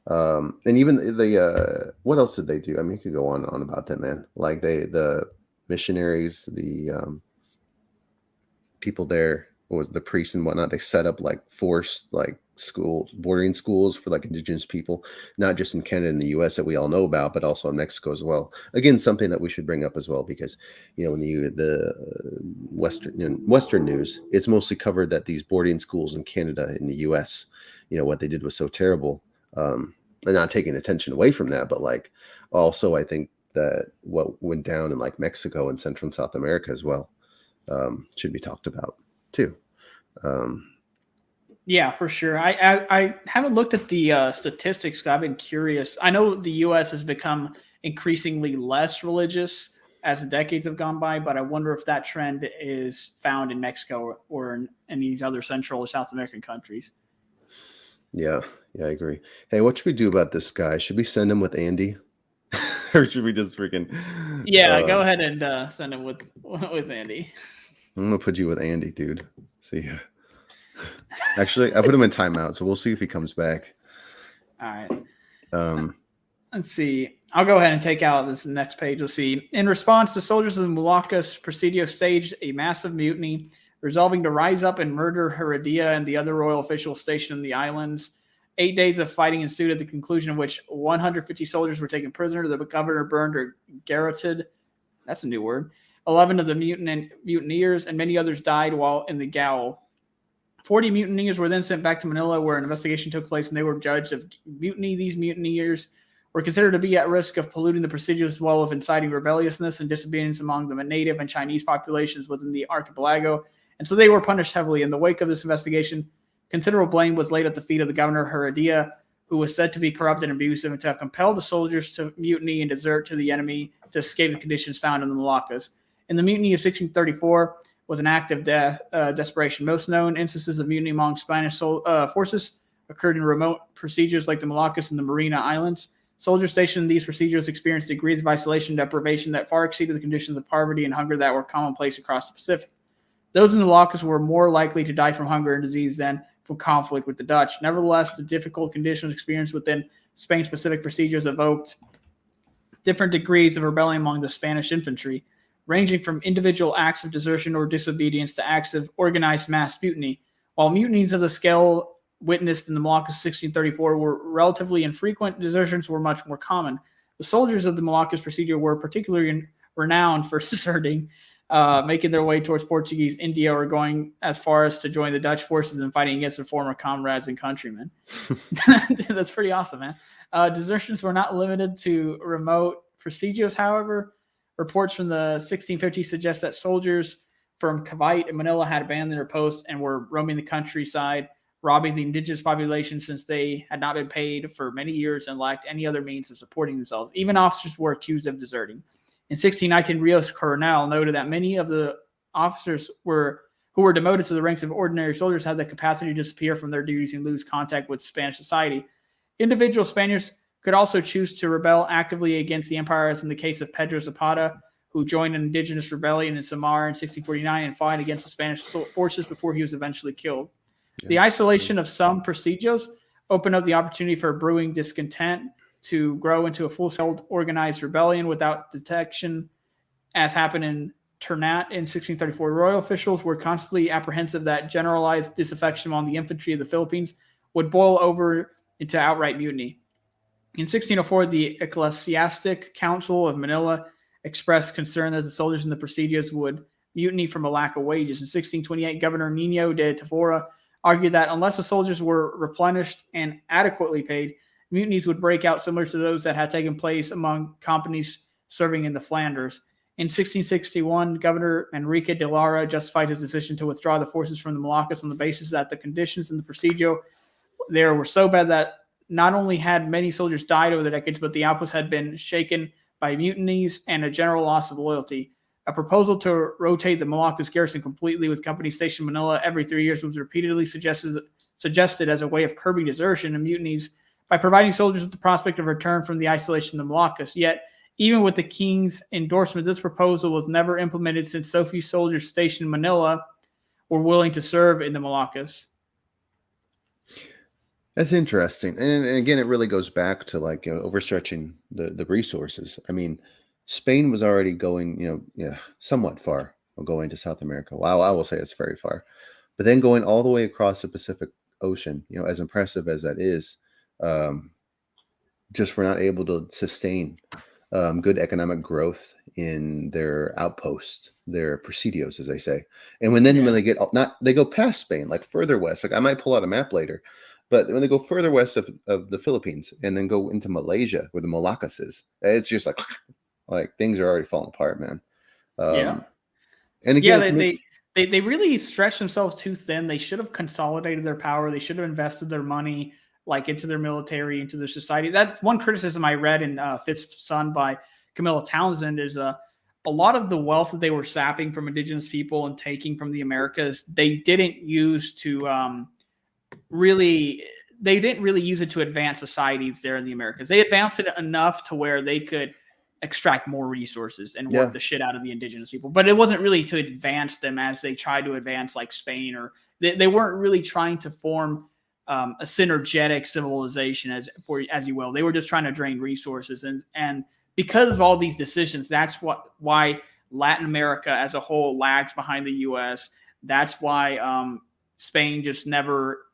[SPEAKER 2] And even the what else did they do? I mean, you could go on and on about that, man. Like the missionaries, the people there, what was the priests and whatnot, they set up like forced like boarding schools for like indigenous people, not just in Canada and the US that we all know about, but also in Mexico as well. Again, something that we should bring up as well, because when the Western news, it's mostly covered that these boarding schools in Canada and the US, what they did was so terrible. And not taking attention away from that, but like also I think that what went down in like Mexico and Central and South America as well should be talked about too.
[SPEAKER 1] Yeah, for sure. I haven't looked at the statistics. I've been curious. I know the U.S. has become increasingly less religious as the decades have gone by, but I wonder if that trend is found in Mexico or in these other Central or South American countries.
[SPEAKER 2] Yeah, I agree. Hey, what should we do about this guy? Should we send him with Andy? Or should we just freaking...
[SPEAKER 1] Yeah, go ahead and send him with Andy.
[SPEAKER 2] I'm going to put you with Andy, dude. See ya. Actually, I put him in timeout, so we'll see if he comes back.
[SPEAKER 1] All right. Let's see. I'll go ahead and take out this next page. Let's see. In response, the soldiers of the Moluccas Presidio staged a massive mutiny, resolving to rise up and murder Heredia and the other royal officials stationed in the islands. 8 days of fighting ensued, at the conclusion of which 150 soldiers were taken prisoner. The governor burned or garroted. That's a new word. 11 of the mutineers and many others died while in the gaol. 40 mutineers were then sent back to Manila, where an investigation took place, and they were judged of mutiny. These mutineers were considered to be at risk of polluting the Presidios as well as inciting rebelliousness and disobedience among the native and Chinese populations within the archipelago, and so they were punished heavily. In the wake of this investigation, considerable blame was laid at the feet of the governor Heredia, who was said to be corrupt and abusive, and to have compelled the soldiers to mutiny and desert to the enemy to escape the conditions found in the Moluccas. In the mutiny of 1634 was an act of desperation. Most known instances of mutiny among Spanish forces occurred in remote procedures like the Moluccas and the Marina Islands. Soldiers stationed in these procedures experienced degrees of isolation and deprivation that far exceeded the conditions of poverty and hunger that were commonplace across the Pacific. Those in the Moluccas were more likely to die from hunger and disease than from conflict with the Dutch. Nevertheless, the difficult conditions experienced within Spain's Pacific procedures evoked different degrees of rebellion among the Spanish infantry, ranging from individual acts of desertion or disobedience to acts of organized mass mutiny. While mutinies of the scale witnessed in the Moluccas 1634 were relatively infrequent, desertions were much more common. The soldiers of the Moluccas Presidio were particularly renowned for deserting, making their way towards Portuguese India or going as far as to join the Dutch forces and fighting against their former comrades and countrymen. That's pretty awesome, man. Desertions were not limited to remote Presidios, however. Reports from the 1650s suggest that soldiers from Cavite and Manila had abandoned their posts and were roaming the countryside, robbing the indigenous population since they had not been paid for many years and lacked any other means of supporting themselves. Even officers were accused of deserting. In 1619, Rios Coronel noted that many of the officers who were demoted to the ranks of ordinary soldiers had the capacity to disappear from their duties and lose contact with Spanish society. Individual Spaniards could also choose to rebel actively against the empire, as in the case of Pedro Zapata, who joined an indigenous rebellion in Samar in 1649 and fought against the Spanish forces before he was eventually killed. Yeah. The isolation of some presidios opened up the opportunity for brewing discontent to grow into a full-scale organized rebellion without detection, as happened in Ternate in 1634. Royal officials were constantly apprehensive that generalized disaffection among the infantry of the Philippines would boil over into outright mutiny. In 1604, the Ecclesiastic Council of Manila expressed concern that the soldiers in the Presidios would mutiny from a lack of wages. In 1628, Governor Nino de Tavora argued that unless the soldiers were replenished and adequately paid, mutinies would break out similar to those that had taken place among companies serving in the Flanders. In 1661, Governor Enrique de Lara justified his decision to withdraw the forces from the Moluccas on the basis that the conditions in the Presidio there were so bad that not only had many soldiers died over the decades, but the outpost had been shaken by mutinies and a general loss of loyalty. A proposal to rotate the Moluccas garrison completely with companies stationed in Manila every 3 years was repeatedly suggested as a way of curbing desertion and mutinies by providing soldiers with the prospect of return from the isolation of the Moluccas. Yet, even with the king's endorsement, this proposal was never implemented since so few soldiers stationed in Manila were willing to serve in the Moluccas.
[SPEAKER 2] That's interesting. And again, it really goes back to like, overstretching the resources. I mean, Spain was already going, somewhat far going to South America. Wow, I will say it's very far. But then going all the way across the Pacific Ocean, as impressive as that is, just were not able to sustain good economic growth in their outposts, their presidios, as they say. And when they get they go past Spain, like further west, like I might pull out a map later, but when they go further west of the Philippines and then go into Malaysia where the Moluccas is, it's just like things are already falling apart, man. And again,
[SPEAKER 1] they really stretched themselves too thin. They should have consolidated their power. They should have invested their money into their military, into their society. That's one criticism I read in Fifth Son by Camilla Townsend is a lot of the wealth that they were sapping from indigenous people and taking from the Americas, they didn't use to they didn't really use it to advance societies there in the Americas. They advanced it enough to where they could extract more resources and work the shit out of the indigenous people. But it wasn't really to advance them as they tried to advance like Spain, or they weren't really trying to form a synergetic civilization, as you will. They were just trying to drain resources. And because of all these decisions, that's why Latin America as a whole lags behind the U.S. That's why Spain just never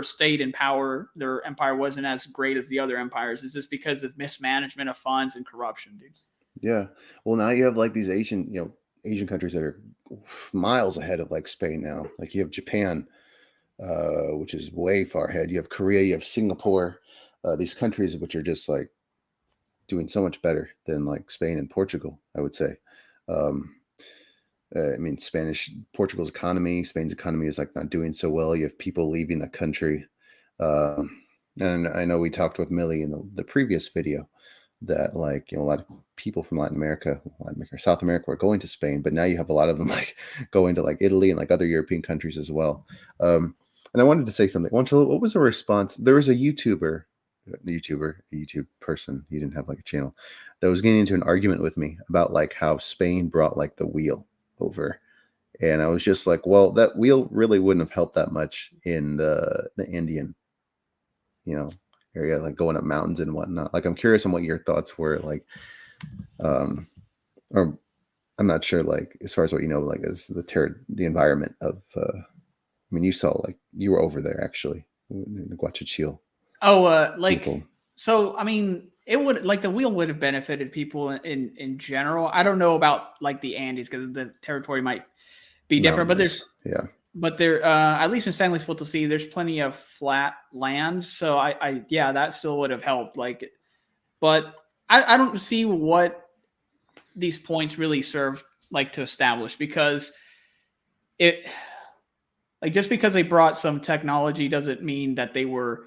[SPEAKER 1] stayed in power. Their empire wasn't as great as the other empires. It's just because of mismanagement of funds and corruption, dude.
[SPEAKER 2] Yeah. Well, now you have like these Asian countries that are miles ahead of like Spain now. Like you have Japan, which is way far ahead. You have Korea, you have Singapore, these countries which are just like doing so much better than like Spain and Portugal, I would say. I mean, Portugal's economy, Spain's economy is like not doing so well. You have people leaving the country. And I know we talked with Millie in the previous video that like, a lot of people from Latin America, South America were going to Spain, but now you have a lot of them like going to like Italy and like other European countries as well. And I wanted to say something. What was a response? There was a YouTube person, he didn't have like a channel, that was getting into an argument with me about like how Spain brought like the wheel over. And I was just like, well, that wheel really wouldn't have helped that much in the Indian, area, like going up mountains and whatnot. Like, I'm curious on what your thoughts were, like, or I'm not sure, like, as far as what like as the environment of, I mean, you saw, like, you were over there actually in the Guachachil.
[SPEAKER 1] People. So, I mean, it would like the wheel would have benefited people in general. I don't know about like the Andes because the territory might be different, but there, at least in San Luis Potosí, there's plenty of flat land. So that still would have helped. Like, but I don't see what these points really serve like to establish, because just because they brought some technology doesn't mean that they were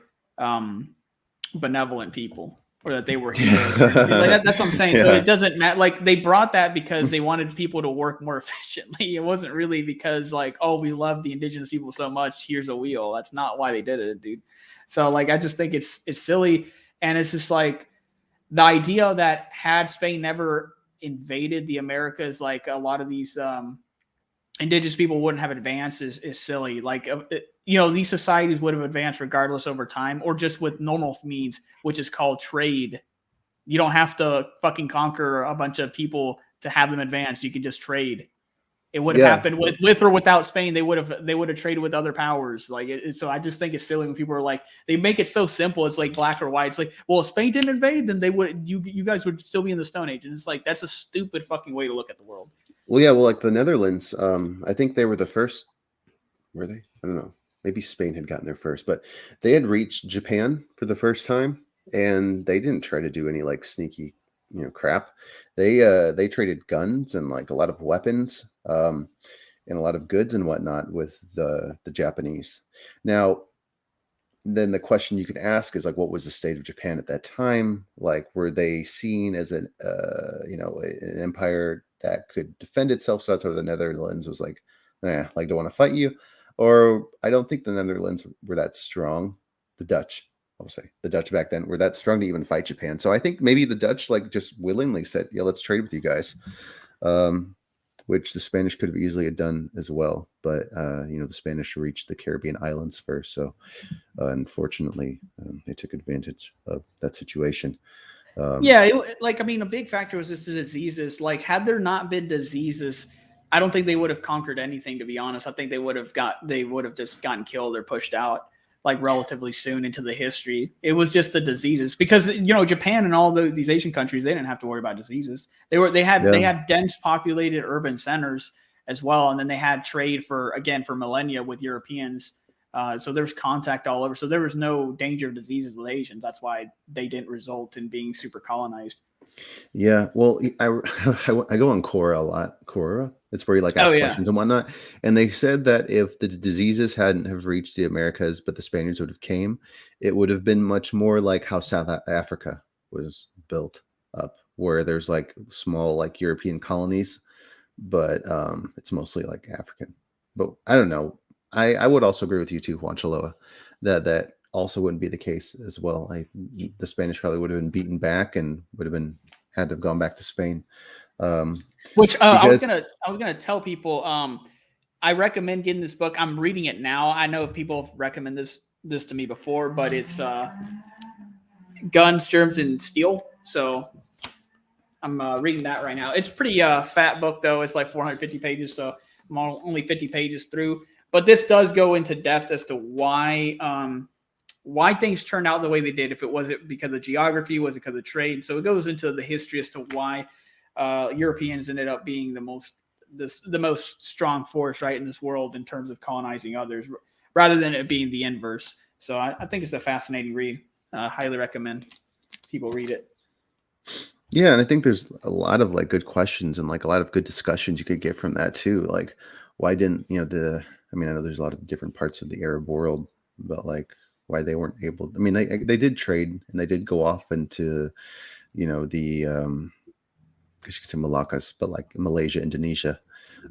[SPEAKER 1] benevolent people or that they were heroes. That's what I'm saying. Yeah. So it doesn't matter. Like, they brought that because they wanted people to work more efficiently. It wasn't really because like, oh, we love the indigenous people so much, here's a wheel. That's not why they did it, dude. So like, I just think it's silly. And it's just like the idea that had Spain never invaded the Americas, like a lot of these indigenous people wouldn't have advanced is silly. Like, these societies would have advanced regardless over time, or just with normal means, which is called trade. You don't have to fucking conquer a bunch of people to have them advance. You can just trade. It would have happened with or without Spain. They would have traded with other powers. Like, so I just think it's silly when people are like, they make it so simple. It's like black or white. It's like, well, if Spain didn't invade, then you guys would still be in the Stone Age. And it's like, that's a stupid fucking way to look at the world.
[SPEAKER 2] Well, yeah, like the Netherlands, I think they were the first. Were they? I don't know. Maybe Spain had gotten there first, but they had reached Japan for the first time, and they didn't try to do any like sneaky crap. They traded guns and like a lot of weapons, and a lot of goods and whatnot with the Japanese. Now, then the question you could ask is like, what was the state of Japan at that time? Like, were they seen as an an empire that could defend itself? So that's where the Netherlands was like, don't want to fight you. Or I don't think the Netherlands were that strong. The Dutch, I'll say, the Dutch back then were that strong to even fight Japan. So I think maybe the Dutch like just willingly said, yeah, let's trade with you guys. Which the Spanish could have easily have done as well. But, the Spanish reached the Caribbean islands first. So, unfortunately, they took advantage of that situation.
[SPEAKER 1] A big factor was just the diseases. Like, had there not been diseases, I don't think they would have conquered anything, to be honest. I think they would have just gotten killed or pushed out like relatively soon into the history. It was just the diseases because Japan and all these Asian countries, they didn't have to worry about diseases. They had dense populated urban centers as well, and then they had trade for millennia with Europeans. So there's contact all over. So there was no danger of diseases with Asians. That's why they didn't result in being super colonized.
[SPEAKER 2] Yeah, well, I go on Quora a lot. Quora, it's where you like ask questions and whatnot. And they said that if the diseases hadn't have reached the Americas, but the Spaniards would have came, it would have been much more like how South Africa was built up, where there's like small like European colonies, but it's mostly like African. But I don't know. I would also agree with you too, Juan Chaloa, that also wouldn't be the case as well. The Spanish probably would have been beaten back and had to have gone back to Spain.
[SPEAKER 1] Which I was gonna tell people. I recommend getting this book. I'm reading it now. I know people have recommended this to me before, but it's Guns, Germs, and Steel. So I'm reading that right now. It's pretty fat book though. It's like 450 pages, so I'm only 50 pages through. But this does go into depth as to why things turned out the way they did. If it wasn't because of geography, was it because of trade? So it goes into the history as to why Europeans ended up being the most strong force right in this world in terms of colonizing others, rather than it being the inverse. So I think it's a fascinating read. Highly recommend people read it.
[SPEAKER 2] Yeah, and I think there's a lot of like good questions and like a lot of good discussions you could get from that too. Like, why didn't I know there's a lot of different parts of the Arab world, but like why they weren't able. I mean, they did trade and they did go off into, the I guess you could say Malaccas, but like Malaysia, Indonesia,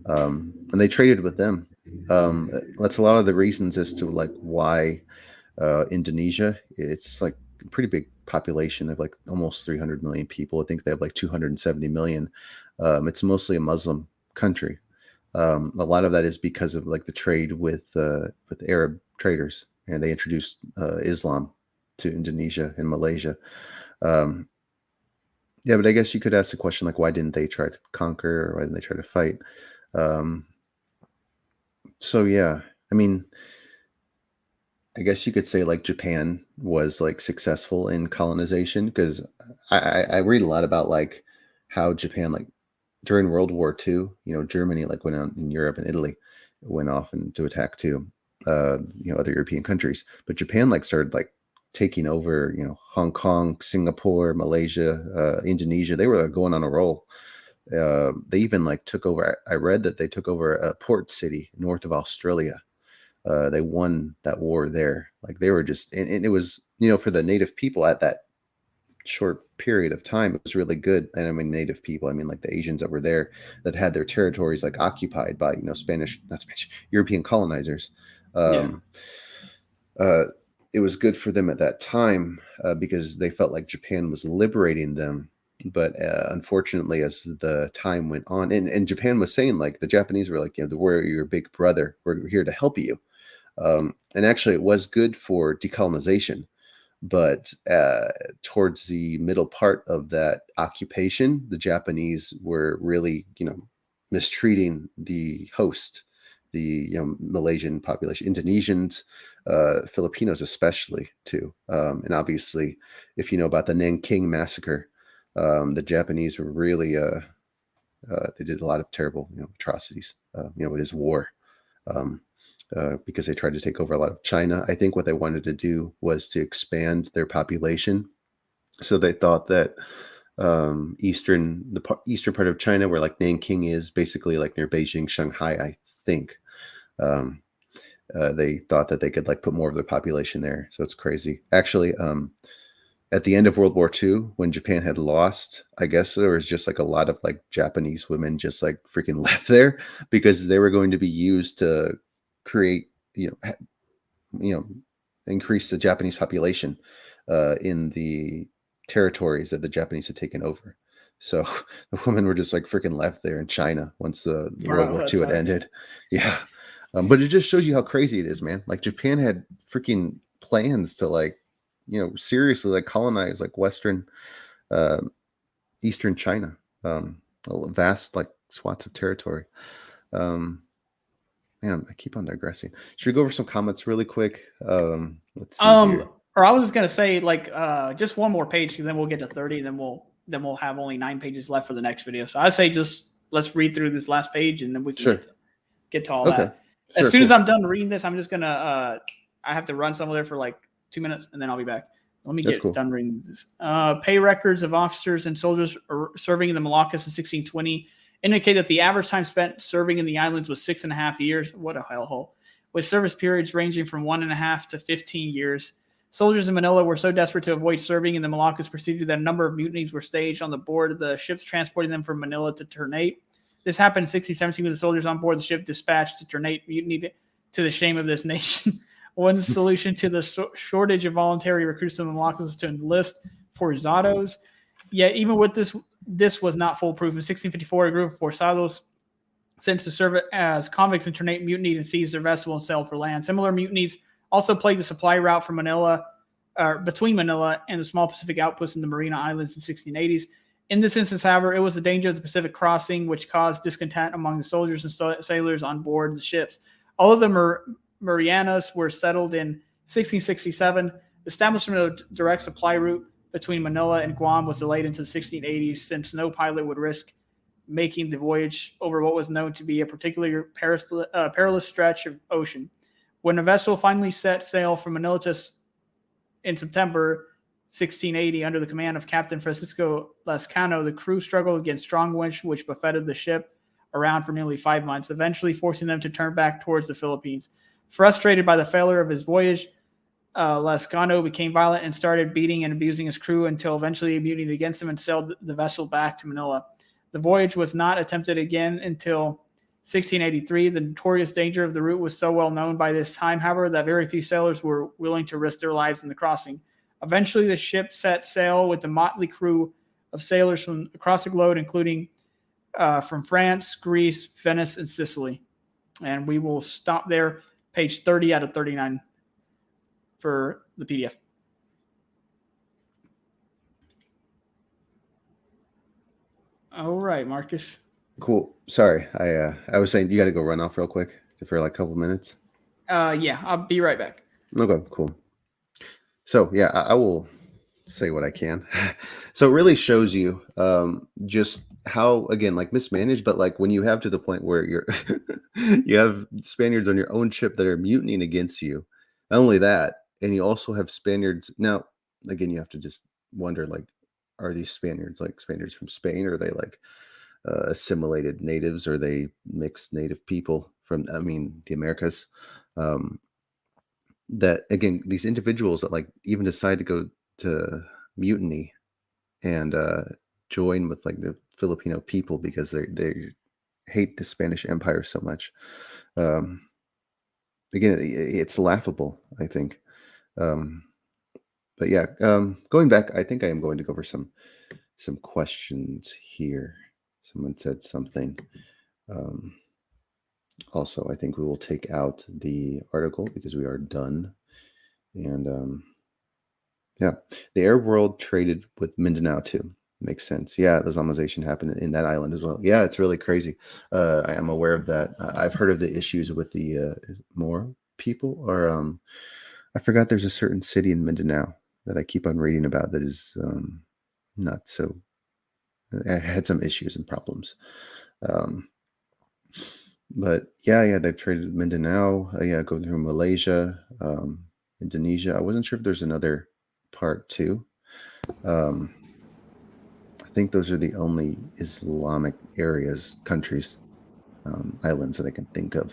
[SPEAKER 2] and they traded with them. That's a lot of the reasons as to like why Indonesia. It's like a pretty big population. They have like almost 300 million people. I think they have like 270 million. It's mostly a Muslim country. A lot of that is because of like the trade with Arab traders, and they introduced Islam to Indonesia and Malaysia. Yeah, but I guess you could ask the question like, why didn't they try to conquer, or why didn't they try to fight? So yeah, I mean, I guess you could say like Japan was like successful in colonization, because I read a lot about like how Japan, like during World War II, Germany like went out in Europe and Italy went off and to attack too, other European countries. But Japan like started like taking over, Hong Kong, Singapore, Malaysia, Indonesia. They were going on a roll. They even like took over. I read that they took over a port city north of Australia. They won that war there. Like they were just, and it was, for the native people at that short period of time, it was really good. And I mean, native people, I mean, like the Asians that were there that had their territories like occupied by, European colonizers. It was good for them at that time because they felt like Japan was liberating them. But unfortunately, as the time went on, and Japan was saying like the Japanese were like, we're your big brother. We're here to help you. And actually, it was good for decolonization. But towards the middle part of that occupation, the Japanese were really, mistreating the host, the Malaysian population, Indonesians, Filipinos especially too. And obviously, if you know about the Nanking massacre, the Japanese were really they did a lot of terrible atrocities. It is war. Because they tried to take over a lot of China. I think what they wanted to do was to expand their population. So they thought that eastern part of China, where like Nanking is, basically like near Beijing, Shanghai, I think. They thought that they could like put more of their population there. So it's crazy. Actually, at the end of World War II, when Japan had lost, I guess there was just like a lot of like Japanese women just like freaking left there because they were going to be used to create, increase the Japanese population in the territories that the Japanese had taken over. So the women were just like freaking left there in China once the World War II had ended. Yeah. But it just shows you how crazy it is, man. Like Japan had freaking plans to like, seriously like colonize like Western, Eastern China, vast like swaths of territory. Man, I keep on digressing. Should we go over some comments really quick? Let's see here.
[SPEAKER 1] Or I was just gonna say like just one more page because then we'll get to 30. Then we'll have only 9 pages left for the next video. So I say just let's read through this last page and then we can get to all that. As soon as I'm done reading this, I'm just gonna I have to run somewhere there for like 2 minutes and then I'll be back. Let me get done reading this. Pay records of officers and soldiers serving in the Moluccas in 1620 indicate that the average time spent serving in the islands was 6.5 years. What a hellhole. With service periods ranging from 1.5 to 15 years. Soldiers in Manila were so desperate to avoid serving in the Moluccas proceeded that a number of mutinies were staged on the board of the ships transporting them from Manila to Ternate. This happened in 1617 when the soldiers on board the ship dispatched to Ternate mutinied to the shame of this nation. One solution to the shortage of voluntary recruits in the Moluccas was to enlist forzados. Yet even with this was not foolproof. In 1654, a group of forzados sent to serve as convicts in Ternate mutinied and seized their vessel and sailed for land. Similar mutinies also plagued the supply route from Manila, between Manila and the small Pacific outposts in the Marina Islands in the 1680s. In this instance, however, it was the danger of the Pacific crossing which caused discontent among the soldiers and sailors on board the ships. All of the Marianas were settled in 1667. The establishment of a direct supply route between Manila and Guam was delayed into the 1680s since no pilot would risk making the voyage over what was known to be a particularly perilous stretch of ocean. When a vessel finally set sail from Manila in September 1680 under the command of Captain Francisco Lascano, the crew struggled against strong winds which buffeted the ship around for nearly 5 months, eventually forcing them to turn back towards the Philippines. Frustrated by the failure of his voyage, Lascano became violent and started beating and abusing his crew until eventually he mutinied against him and sailed the vessel back to Manila. The voyage was not attempted again until 1683. The notorious danger of the route was so well known by this time, however, that very few sailors were willing to risk their lives in the crossing. Eventually, the ship set sail with a motley crew of sailors from across the globe, including from France, Greece, Venice, and Sicily. And we will stop there, page 30 out of 39 for the PDF. All right, Marcus.
[SPEAKER 2] Cool. Sorry, I was saying you got to go run off real quick for like a couple minutes.
[SPEAKER 1] Yeah, I'll be right back.
[SPEAKER 2] Okay, cool. So yeah, I will say what I can. So it really shows you just how, again, like mismanaged, but like when you have to the point where you're you have Spaniards on your own ship that are mutinying against you. Not only that, and you also have Spaniards. Now, again, you have to just wonder, like, are these Spaniards like Spaniards from Spain? Or are they like assimilated natives? Or are they mixed native people from, the Americas? That, again, these individuals that like even decide to go to mutiny and join with like the Filipino people because they hate the Spanish Empire so much. Again, it's laughable, I think. But yeah, going back, I think I am going to go over some questions here. Someone said something. Also, I think we will take out the article because we are done. And yeah, the Arab world traded with Mindanao too. Makes sense. Yeah, the Islamization happened in that island as well. Yeah, it's really crazy. I am aware of that. I've heard of the issues with the Moro people, or I forgot there's a certain city in Mindanao that I keep on reading about that is not so. I had some issues and problems. But yeah, they've traded with Mindanao. Yeah, go through Malaysia, Indonesia. I wasn't sure if there's another part too. I I think those are the only Islamic countries, islands that I can think of.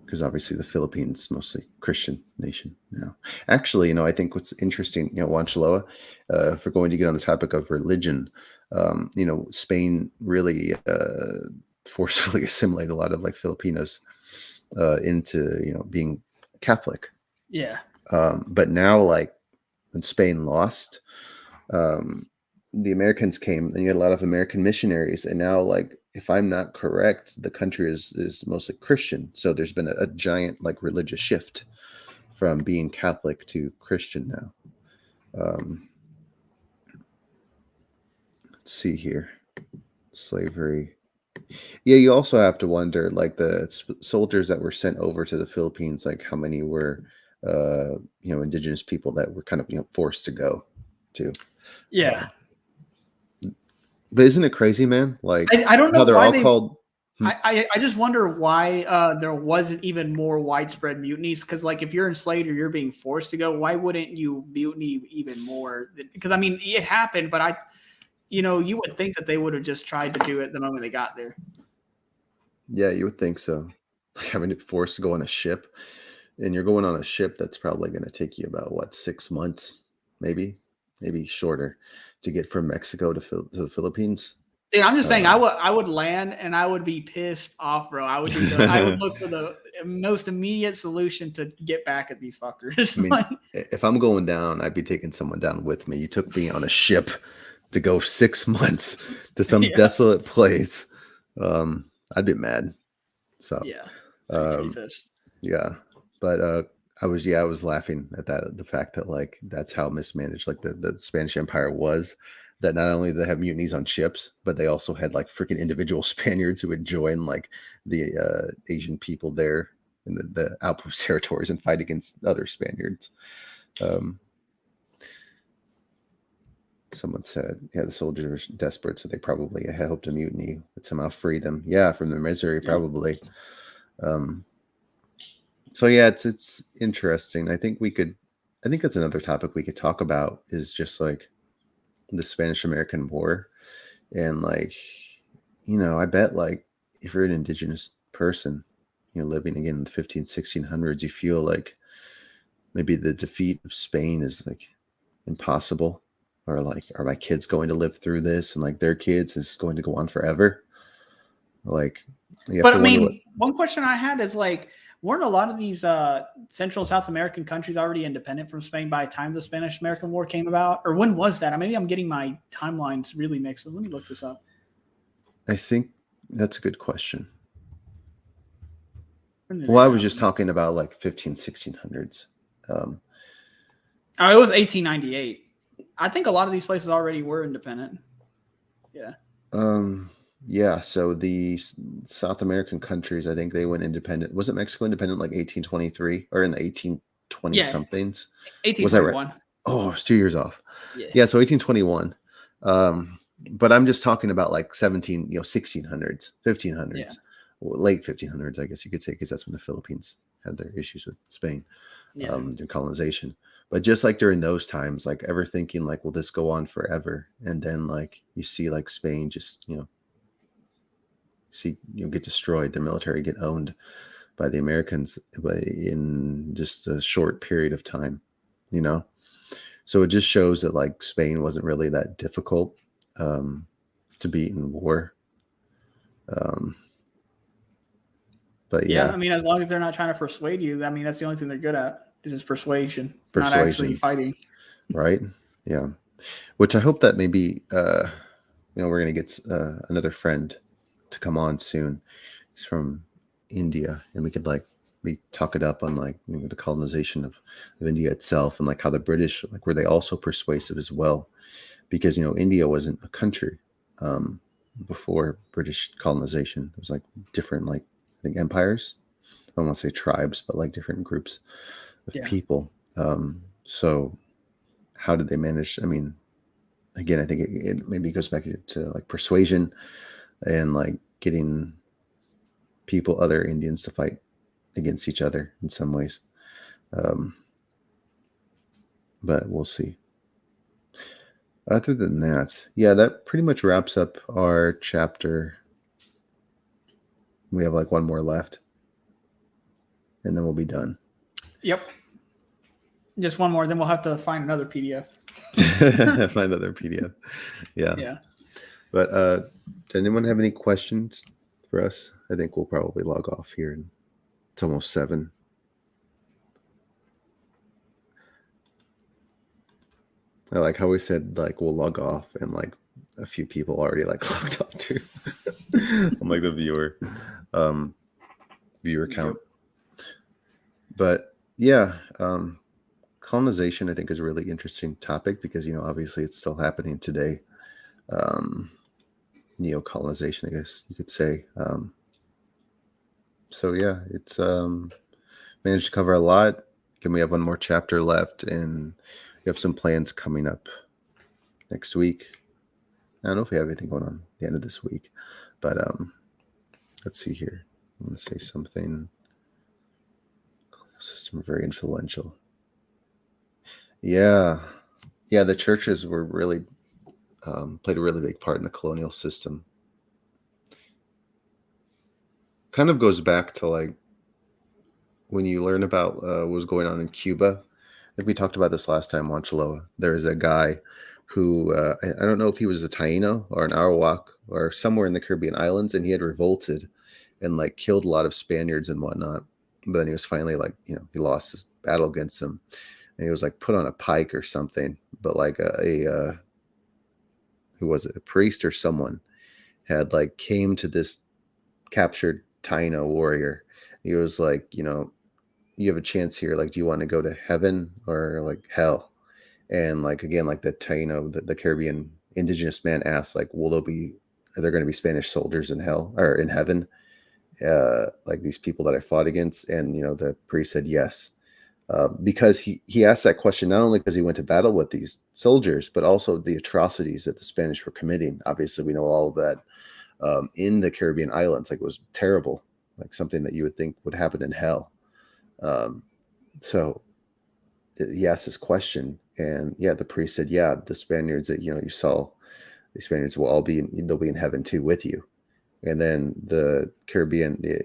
[SPEAKER 2] Because obviously the Philippines mostly Christian nation now. Actually, I think what's interesting, Juan Chiloa, if we're going to get on the topic of religion, Spain really forcefully assimilated a lot of like Filipinos into being Catholic.
[SPEAKER 1] Yeah.
[SPEAKER 2] But now, like when Spain lost, the Americans came, and you had a lot of American missionaries, and now, like, if I'm not correct, the country is mostly Christian. So there's been a giant like religious shift from being Catholic to Christian now. Let's see here, slavery. Yeah, you also have to wonder, like the soldiers that were sent over to the Philippines, like how many were, indigenous people that were kind of forced to go to.
[SPEAKER 1] Yeah.
[SPEAKER 2] But isn't it crazy, man? Like
[SPEAKER 1] I don't know
[SPEAKER 2] how they're
[SPEAKER 1] why
[SPEAKER 2] all called.
[SPEAKER 1] I just wonder why there wasn't even more widespread mutinies. Because like if you're enslaved or you're being forced to go, why wouldn't you mutiny even more? Because I mean it happened, but you would think that they would have just tried to do it the moment they got there.
[SPEAKER 2] Yeah, you would think so. Like having to be forced to go on a ship, and you're going on a ship that's probably going to take you about 6 months, maybe shorter, to get from Mexico to the Philippines.
[SPEAKER 1] Dude, I'm just saying, I would land and I would be pissed off, bro. I would look for the most immediate solution to get back at these fuckers.
[SPEAKER 2] I mean, if I'm going down, I'd be taking someone down with me. You took me on a ship to go 6 months to some desolate place. I'd be mad. So
[SPEAKER 1] yeah,
[SPEAKER 2] yeah, but I was laughing at the fact that like that's how mismanaged like the Spanish Empire was. That not only did they have mutinies on ships, but they also had like freaking individual Spaniards who would join like the Asian people there in the outpost territories and fight against other Spaniards. Someone said, yeah, the soldiers were desperate, so they probably hoped a mutiny would somehow free them. Yeah, from their misery, probably. So yeah, it's interesting. I think that's another topic we could talk about, is just like the Spanish-American War. And like, I bet like if you're an indigenous person, living again in the 1600s, you feel like maybe the defeat of Spain is like impossible, or like, are my kids going to live through this, and like their kids is going to go on forever? Like,
[SPEAKER 1] but I mean, one question I had is like, weren't a lot of these Central and South American countries already independent from Spain by the time the Spanish-American War came about? Or when was that? Maybe I'm getting my timelines really mixed up. Let me look this up.
[SPEAKER 2] I think that's a good question. Well, I was just talking about like 1600s.
[SPEAKER 1] It was 1898. I think a lot of these places already were independent. Yeah.
[SPEAKER 2] Yeah, so the South American countries, I think they went independent. Wasn't Mexico independent like 1823 or in the 1820 somethings?
[SPEAKER 1] 1821.
[SPEAKER 2] Was that right? Oh, I was 2 years off.
[SPEAKER 1] Yeah,
[SPEAKER 2] so 1821. But I'm just talking about like 1600s, 1500s, late 1500s, I guess you could say, because that's when the Philippines had their issues with Spain, their colonization. But just like during those times, like ever thinking like, will this go on forever? And then like you see like Spain just, get destroyed, their military get owned by the Americans in just a short period of time, So it just shows that like Spain wasn't really that difficult to beat in war. But yeah,
[SPEAKER 1] I mean, as long as they're not trying to persuade you, I mean, that's the only thing they're good at, is just persuasion, not actually fighting.
[SPEAKER 2] Right. Yeah. Which I hope that maybe, we're going to get another friend to come on soon. He's from India, and we could we talk it up on like the colonization of India itself, and like how the British, like, were they also persuasive as well? Because India wasn't a country before British colonization. It was like different, like, I think empires. I don't want to say tribes, but like different groups of people. So how did they manage? I mean, again, I think it maybe goes back to like persuasion and like getting people, other Indians, to fight against each other in some ways. But we'll see. Other than that, yeah, that pretty much wraps up our chapter. We have like one more left, and then we'll be done.
[SPEAKER 1] Yep. Just one more, then we'll have to find another PDF.
[SPEAKER 2] Find another PDF. Yeah.
[SPEAKER 1] Yeah.
[SPEAKER 2] But does anyone have any questions for us? I think we'll probably log off here. It's almost 7. I like how we said like we'll log off, and like a few people already like logged off too. I'm like the viewer count. But yeah, colonization I think is a really interesting topic because obviously it's still happening today. Neo-colonization, I guess you could say. So yeah, it's managed to cover a lot. Again, we have one more chapter left, and we have some plans coming up next week. I don't know if we have anything going on at the end of this week, but let's see here. I'm going to say something. System very influential. Yeah, the churches were really played a really big part in the colonial system. Kind of goes back to like when you learn about what was going on in Cuba. I think we talked about this last time, Wanchaloa. There is a guy who, I don't know if he was a Taino or an Arawak or somewhere in the Caribbean islands, and he had revolted and like killed a lot of Spaniards and whatnot. But then he was finally like, he lost his battle against them, and he was like put on a pike or something. But like who was it? A priest or someone had like came to this captured Taino warrior. He was like, you have a chance here. Like, do you want to go to heaven or like hell? And like, again, like the Taino, the Caribbean indigenous man asked, like, are there going to be Spanish soldiers in hell or in heaven? Like these people that I fought against? And, the priest said yes. Because he asked that question, not only because he went to battle with these soldiers, but also the atrocities that the Spanish were committing. Obviously, we know all of that in the Caribbean islands. Like, it was terrible, like something that you would think would happen in hell. So he asked this question, and the priest said, the Spaniards that you saw, the Spaniards will they'll be in heaven too with you. And then the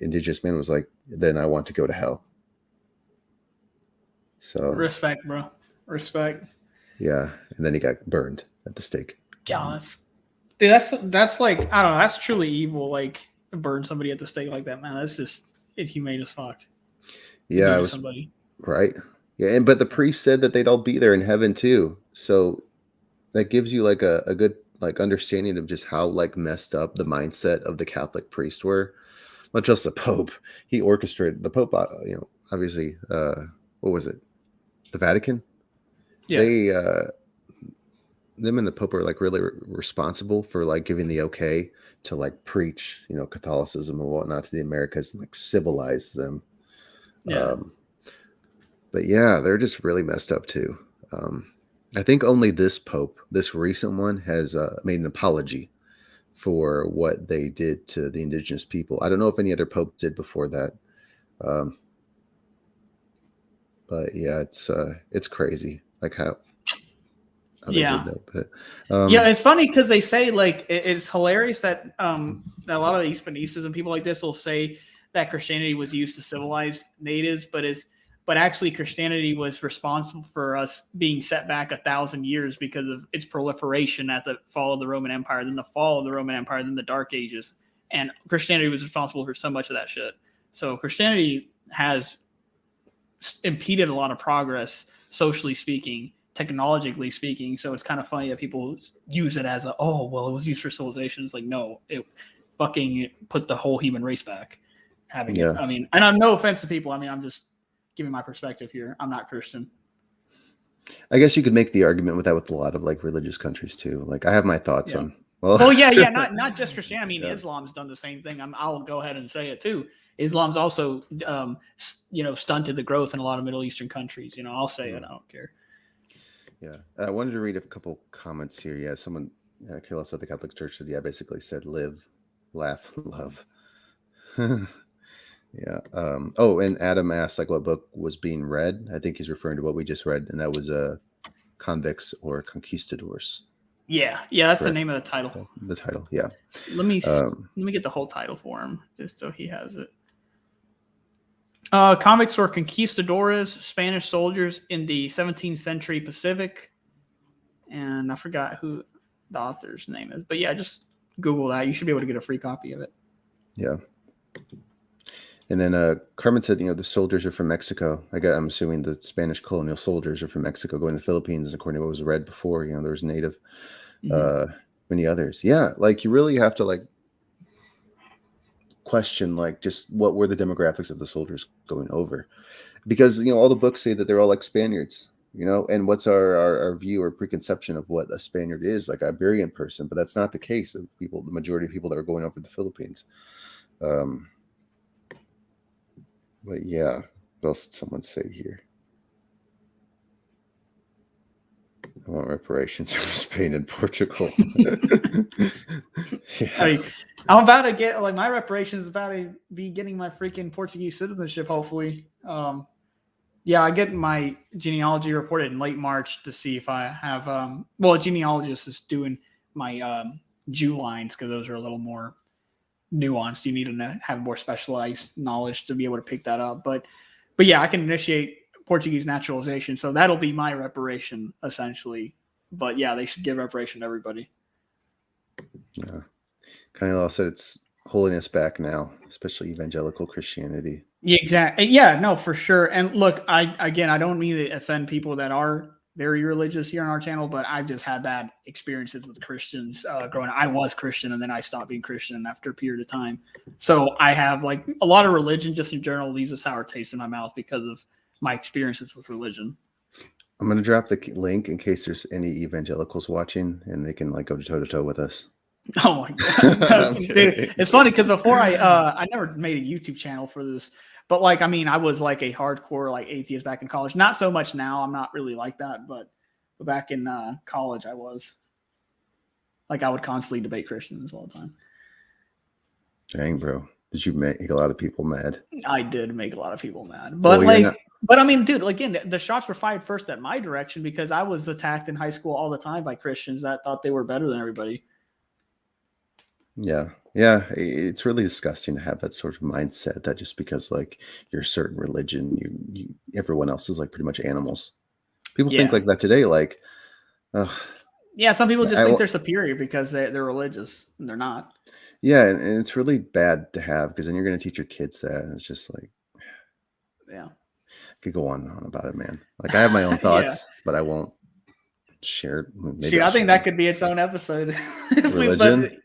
[SPEAKER 2] indigenous man was like, then I want to go to hell. So
[SPEAKER 1] respect, bro. Respect.
[SPEAKER 2] Yeah, and then he got burned at the stake.
[SPEAKER 1] God, that's like, I don't know. That's truly evil. Like, to burn somebody at the stake like that, man. That's just inhumane as fuck.
[SPEAKER 2] Yeah, it was somebody. Right. Yeah, but the priest said that they'd all be there in heaven too. So that gives you like a good like understanding of just how like messed up the mindset of the Catholic priests were. Not just the Pope. He orchestrated the Pope. Obviously, what was it? The Vatican. Yeah. They them and the Pope are like really responsible for like giving the okay to like preach, Catholicism and whatnot to the Americas and like civilize them.
[SPEAKER 1] Yeah.
[SPEAKER 2] But yeah, they're just really messed up too. I think only this Pope, this recent one, has made an apology for what they did to the indigenous people. I don't know if any other Pope did before that. But yeah, it's crazy. Like how they did that. But,
[SPEAKER 1] it's funny because they say like it's hilarious that a lot of the Hispanistas and people like this will say that Christianity was used to civilize natives, but actually Christianity was responsible for us being set back 1,000 years because of its proliferation at the fall of the Roman Empire, then the fall of the Roman Empire, then the Dark Ages, and Christianity was responsible for so much of that shit. So Christianity has impeded a lot of progress, socially speaking, technologically speaking. So it's kind of funny that people use it as it was used for civilization. It's like, no, it fucking put the whole human race back. Having it. I mean, and I'm no offense to people. I mean, I'm just giving my perspective here. I'm not Christian.
[SPEAKER 2] I guess you could make the argument with that with a lot of like religious countries too. Like I have my thoughts on.
[SPEAKER 1] Not just Christianity. I mean, Islam's done the same thing. I'll go ahead and say it too. Islam's also, stunted the growth in a lot of Middle Eastern countries. I'll say it. I don't care.
[SPEAKER 2] Yeah, I wanted to read a couple comments here. Yeah, someone, Carlos at the Catholic Church said, basically said, live, laugh, love. Yeah. And Adam asked like what book was being read. I think he's referring to what we just read, and that was Convicts or Conquistadors.
[SPEAKER 1] Yeah, that's
[SPEAKER 2] Correct.
[SPEAKER 1] the name of the title.
[SPEAKER 2] The title, yeah.
[SPEAKER 1] Let me get the whole title for him, just so he has it. Convicts or conquistadores, Spanish soldiers in the 17th century Pacific. And I forgot who the author's name is. But yeah, just Google that. You should be able to get a free copy of it.
[SPEAKER 2] Yeah. And then Carmen said, the soldiers are from Mexico. I'm assuming the Spanish colonial soldiers are from Mexico going to the Philippines, according to what was read before. There was native, many others. Yeah, like you really have to like question like just what were the demographics of the soldiers going over, because all the books say that they're all like Spaniards, and what's our view or preconception of what a Spaniard is, like a Iberian person, but that's not the case of the majority of people that are going over the Philippines. But yeah, what else did someone say here? I want reparations from Spain and Portugal.
[SPEAKER 1] Yeah. I mean, I'm about to get my reparations is about to be getting my freaking Portuguese citizenship, hopefully. Yeah, I get my genealogy reported in late March to see if I have a genealogist is doing my Jew lines, because those are a little more nuanced. You need to have more specialized knowledge to be able to pick that up. But yeah, I can initiate Portuguese naturalization, so that'll be my reparation essentially. But yeah, they should give reparation to everybody.
[SPEAKER 2] Yeah, Kyle said it's holding us back now, especially evangelical Christianity.
[SPEAKER 1] Yeah, exactly. Yeah, no, for sure. And look, I don't mean to offend people that are very religious here on our channel, but I've just had bad experiences with Christians growing up. I was Christian, and then I stopped being Christian after a period of time. So I have like a lot of religion just in general leaves a sour taste in my mouth because of my experiences with religion.
[SPEAKER 2] I'm going to drop the link in case there's any evangelicals watching and they can like go toe to toe with us.
[SPEAKER 1] Oh my God. Dude, it's funny because before I never made a YouTube channel for this, but I was like a hardcore atheist back in college. Not so much now. I'm not really like that, but back in college I was. I would constantly debate Christians all the time.
[SPEAKER 2] Dang, bro. Did you make a lot of people mad?
[SPEAKER 1] I did make a lot of people mad. But but I mean, dude, again, the shots were fired first at my direction because I was attacked in high school all the time by Christians that thought they were better than everybody.
[SPEAKER 2] Yeah, it's really disgusting to have that sort of mindset that just because you're a certain religion, everyone else is pretty much animals. People think like that today,
[SPEAKER 1] yeah, some people just think they're superior because they're religious and they're not.
[SPEAKER 2] Yeah, and it's really bad to have because then you're going to teach your kids that, and it's just
[SPEAKER 1] yeah,
[SPEAKER 2] I could go on and on about it, man. I have my own thoughts, but I won't share.
[SPEAKER 1] I think that could be its own episode.
[SPEAKER 2] Religion.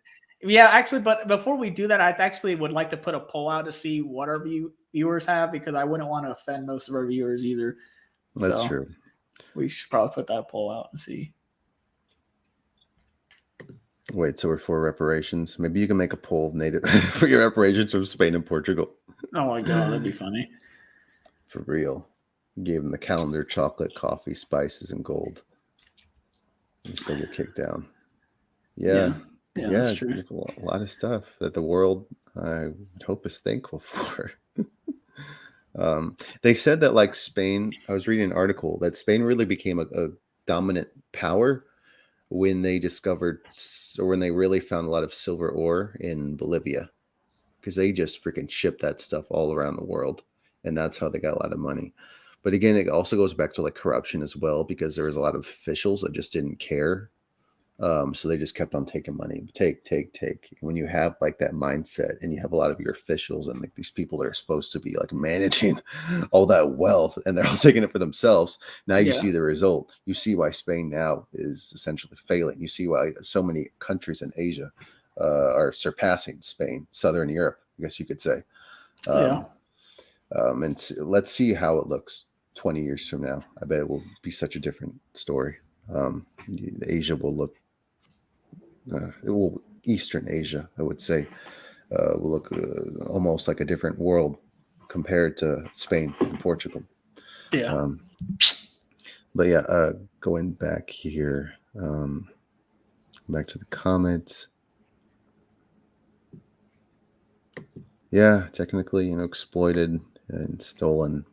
[SPEAKER 1] Yeah, actually, but before we do that, I actually would like to put a poll out to see what our viewers have, because I wouldn't want to offend most of our viewers either.
[SPEAKER 2] That's true.
[SPEAKER 1] We should probably put that poll out and see.
[SPEAKER 2] Wait, so we're for reparations? Maybe you can make a poll of native for your reparations from Spain and Portugal.
[SPEAKER 1] Oh my God, that'd be funny.
[SPEAKER 2] For real. Gave them the calendar, chocolate, coffee, spices, and gold. You still get kicked down. Yeah, that's true. A lot of stuff that the world, I would hope, is thankful for. They said that Spain, I was reading an article that Spain really became a dominant power when they discovered, or when they really found a lot of silver ore in Bolivia, because they just freaking shipped that stuff all around the world, and that's how they got a lot of money. But again, it also goes back to corruption as well, because there was a lot of officials that just didn't care. So they just kept on taking money, take. And when you have that mindset, and you have a lot of your officials and these people that are supposed to be managing all that wealth, and they're all taking it for themselves, now you see the result. You see why Spain now is essentially failing. You see why so many countries in Asia are surpassing Spain, Southern Europe, I guess you could say. And let's see how it looks 20 years from now. I bet it will be such a different story. Asia will look, Eastern Asia, I would say, will look almost like a different world compared to Spain and Portugal.
[SPEAKER 1] Yeah.
[SPEAKER 2] But yeah, going back here, back to the comments. Yeah, technically, exploited and stolen.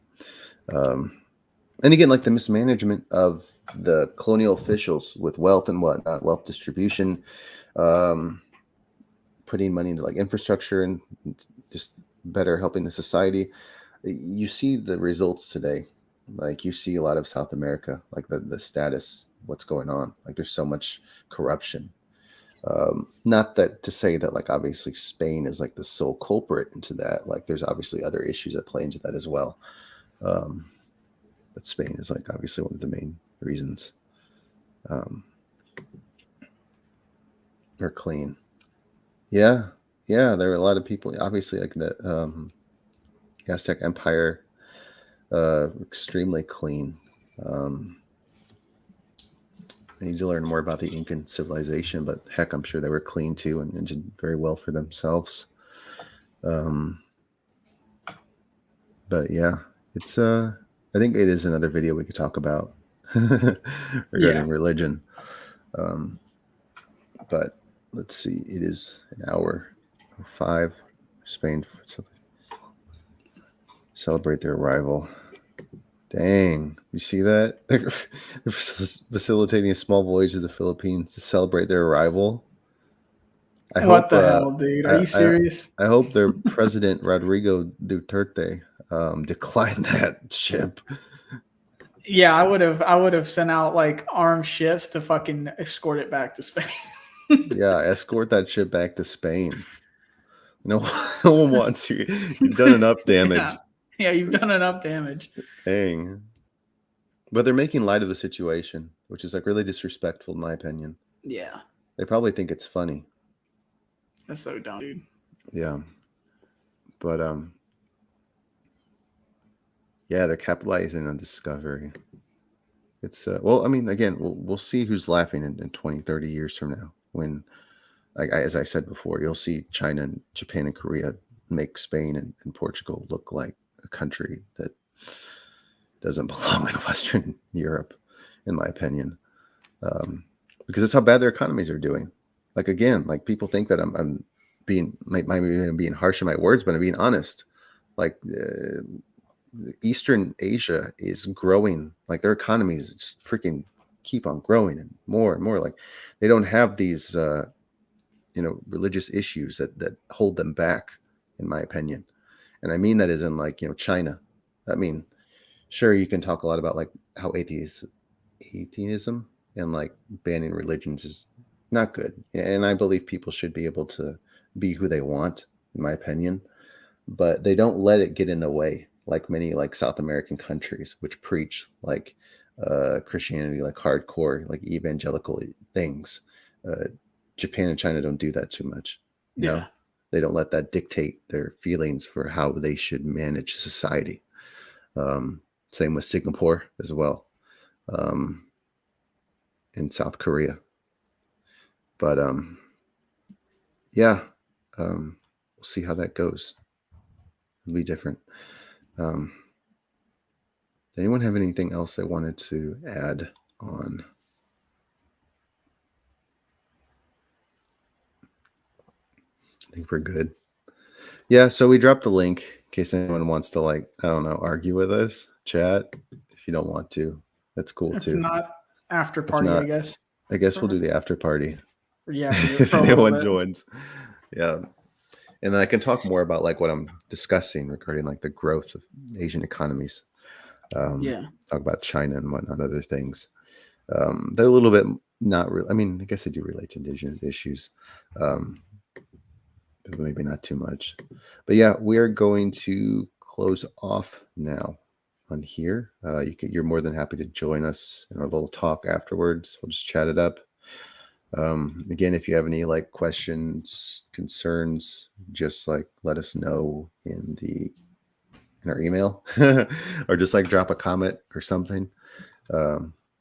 [SPEAKER 2] And again, like the mismanagement of the colonial officials with wealth and whatnot, wealth distribution, putting money into like infrastructure and just better helping the society. You see the results today. Like you see a lot of South America, like the status, what's going on. Like there's so much corruption. Not that to say that like obviously Spain is like the sole culprit into that. Like there's obviously other issues that play into that as well. But Spain is like obviously one of the main reasons. They're clean. Yeah. Yeah. There were a lot of people, obviously, like the Aztec Empire, extremely clean. I need to learn more about the Incan civilization, but heck, I'm sure they were clean too and did very well for themselves. But yeah, it's I think it is another video we could talk about regarding religion. But let's see, it is an hour 5. Spain celebrate their arrival. Dang, you see that? They're facilitating a small voyage to the Philippines to celebrate their arrival.
[SPEAKER 1] What the hell, dude? Are you serious?
[SPEAKER 2] I hope their president Rodrigo Duterte declined that ship.
[SPEAKER 1] Yeah, I would have sent out like armed ships to fucking escort it back to Spain.
[SPEAKER 2] Yeah, escort that ship back to Spain. No one wants you. You've done enough damage.
[SPEAKER 1] Yeah, you've done enough damage.
[SPEAKER 2] Dang. But they're making light of the situation, which is like really disrespectful in my opinion.
[SPEAKER 1] Yeah.
[SPEAKER 2] They probably think it's funny.
[SPEAKER 1] That's so dumb, dude.
[SPEAKER 2] Yeah. But yeah, they're capitalizing on discovery. It's well, I mean, again, we'll see who's laughing in 20, 30 years from now when, like as I said before, you'll see China and Japan and Korea make Spain and Portugal look like a country that doesn't belong in Western Europe, in my opinion, because that's how bad their economies are doing. Like again, like people think that I'm being maybe being harsh in my words, but I'm being honest. Like Eastern Asia is growing, like their economies just freaking keep on growing and more. Like they don't have these religious issues that hold them back, in my opinion. And I mean that as in like China. I mean, sure, you can talk a lot about like how atheism and like banning religions is not good, and I believe people should be able to be who they want, in my opinion, but they don't let it get in the way like many like South American countries which preach like Christianity, like hardcore, like evangelical things. Japan and China don't do that too much. You know, they don't let that dictate their feelings for how they should manage society. Same with Singapore as well, in South Korea. But yeah, we'll see how that goes. It'll be different. Does anyone have anything else they wanted to add on? I think we're good. Yeah, so we dropped the link in case anyone wants to, like, I don't know, argue with us, chat. If you don't want to, that's cool too.
[SPEAKER 1] If not, after party, I guess.
[SPEAKER 2] I guess we'll do the after party.
[SPEAKER 1] Yeah,
[SPEAKER 2] if anyone joins. Yeah. And then I can talk more about like what I'm discussing regarding like the growth of Asian economies. Talk about China and whatnot, other things. They're a little bit not real. I mean, I guess they do relate to indigenous issues. But maybe not too much. But yeah, we are going to close off now on here. You're more than happy to join us in our little talk afterwards. We'll just chat it up. Again, if you have any like questions, concerns, just like let us know in our email or just like drop a comment or something.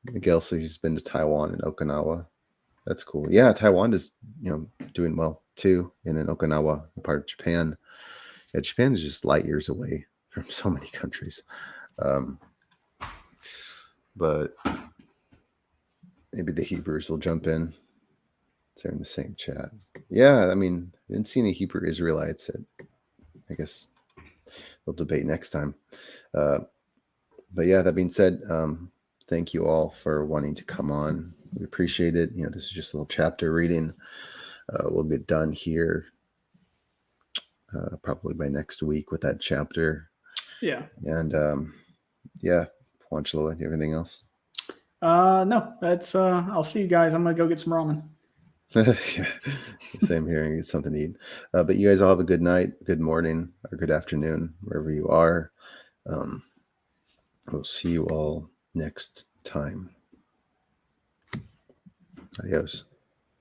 [SPEAKER 2] Miguel says he's been to Taiwan and Okinawa. That's cool. Yeah, Taiwan is doing well too, and then Okinawa, part of Japan. Yeah, Japan is just light years away from so many countries. But maybe the Hebrews will jump in. They're in the same chat. Yeah, I mean, I didn't see any Hebrew Israelites. I guess we'll debate next time. But yeah, that being said, thank you all for wanting to come on. We appreciate it. You know, this is just a little chapter reading. We'll get done here probably by next week with that chapter.
[SPEAKER 1] Yeah.
[SPEAKER 2] And yeah, Juanchlo, anything else?
[SPEAKER 1] No, that's I'll see you guys. I'm gonna go get some ramen.
[SPEAKER 2] Yeah, same here. Get something to eat. But you guys all have a good night, good morning, or good afternoon, wherever you are. We'll see you all next time. Adios.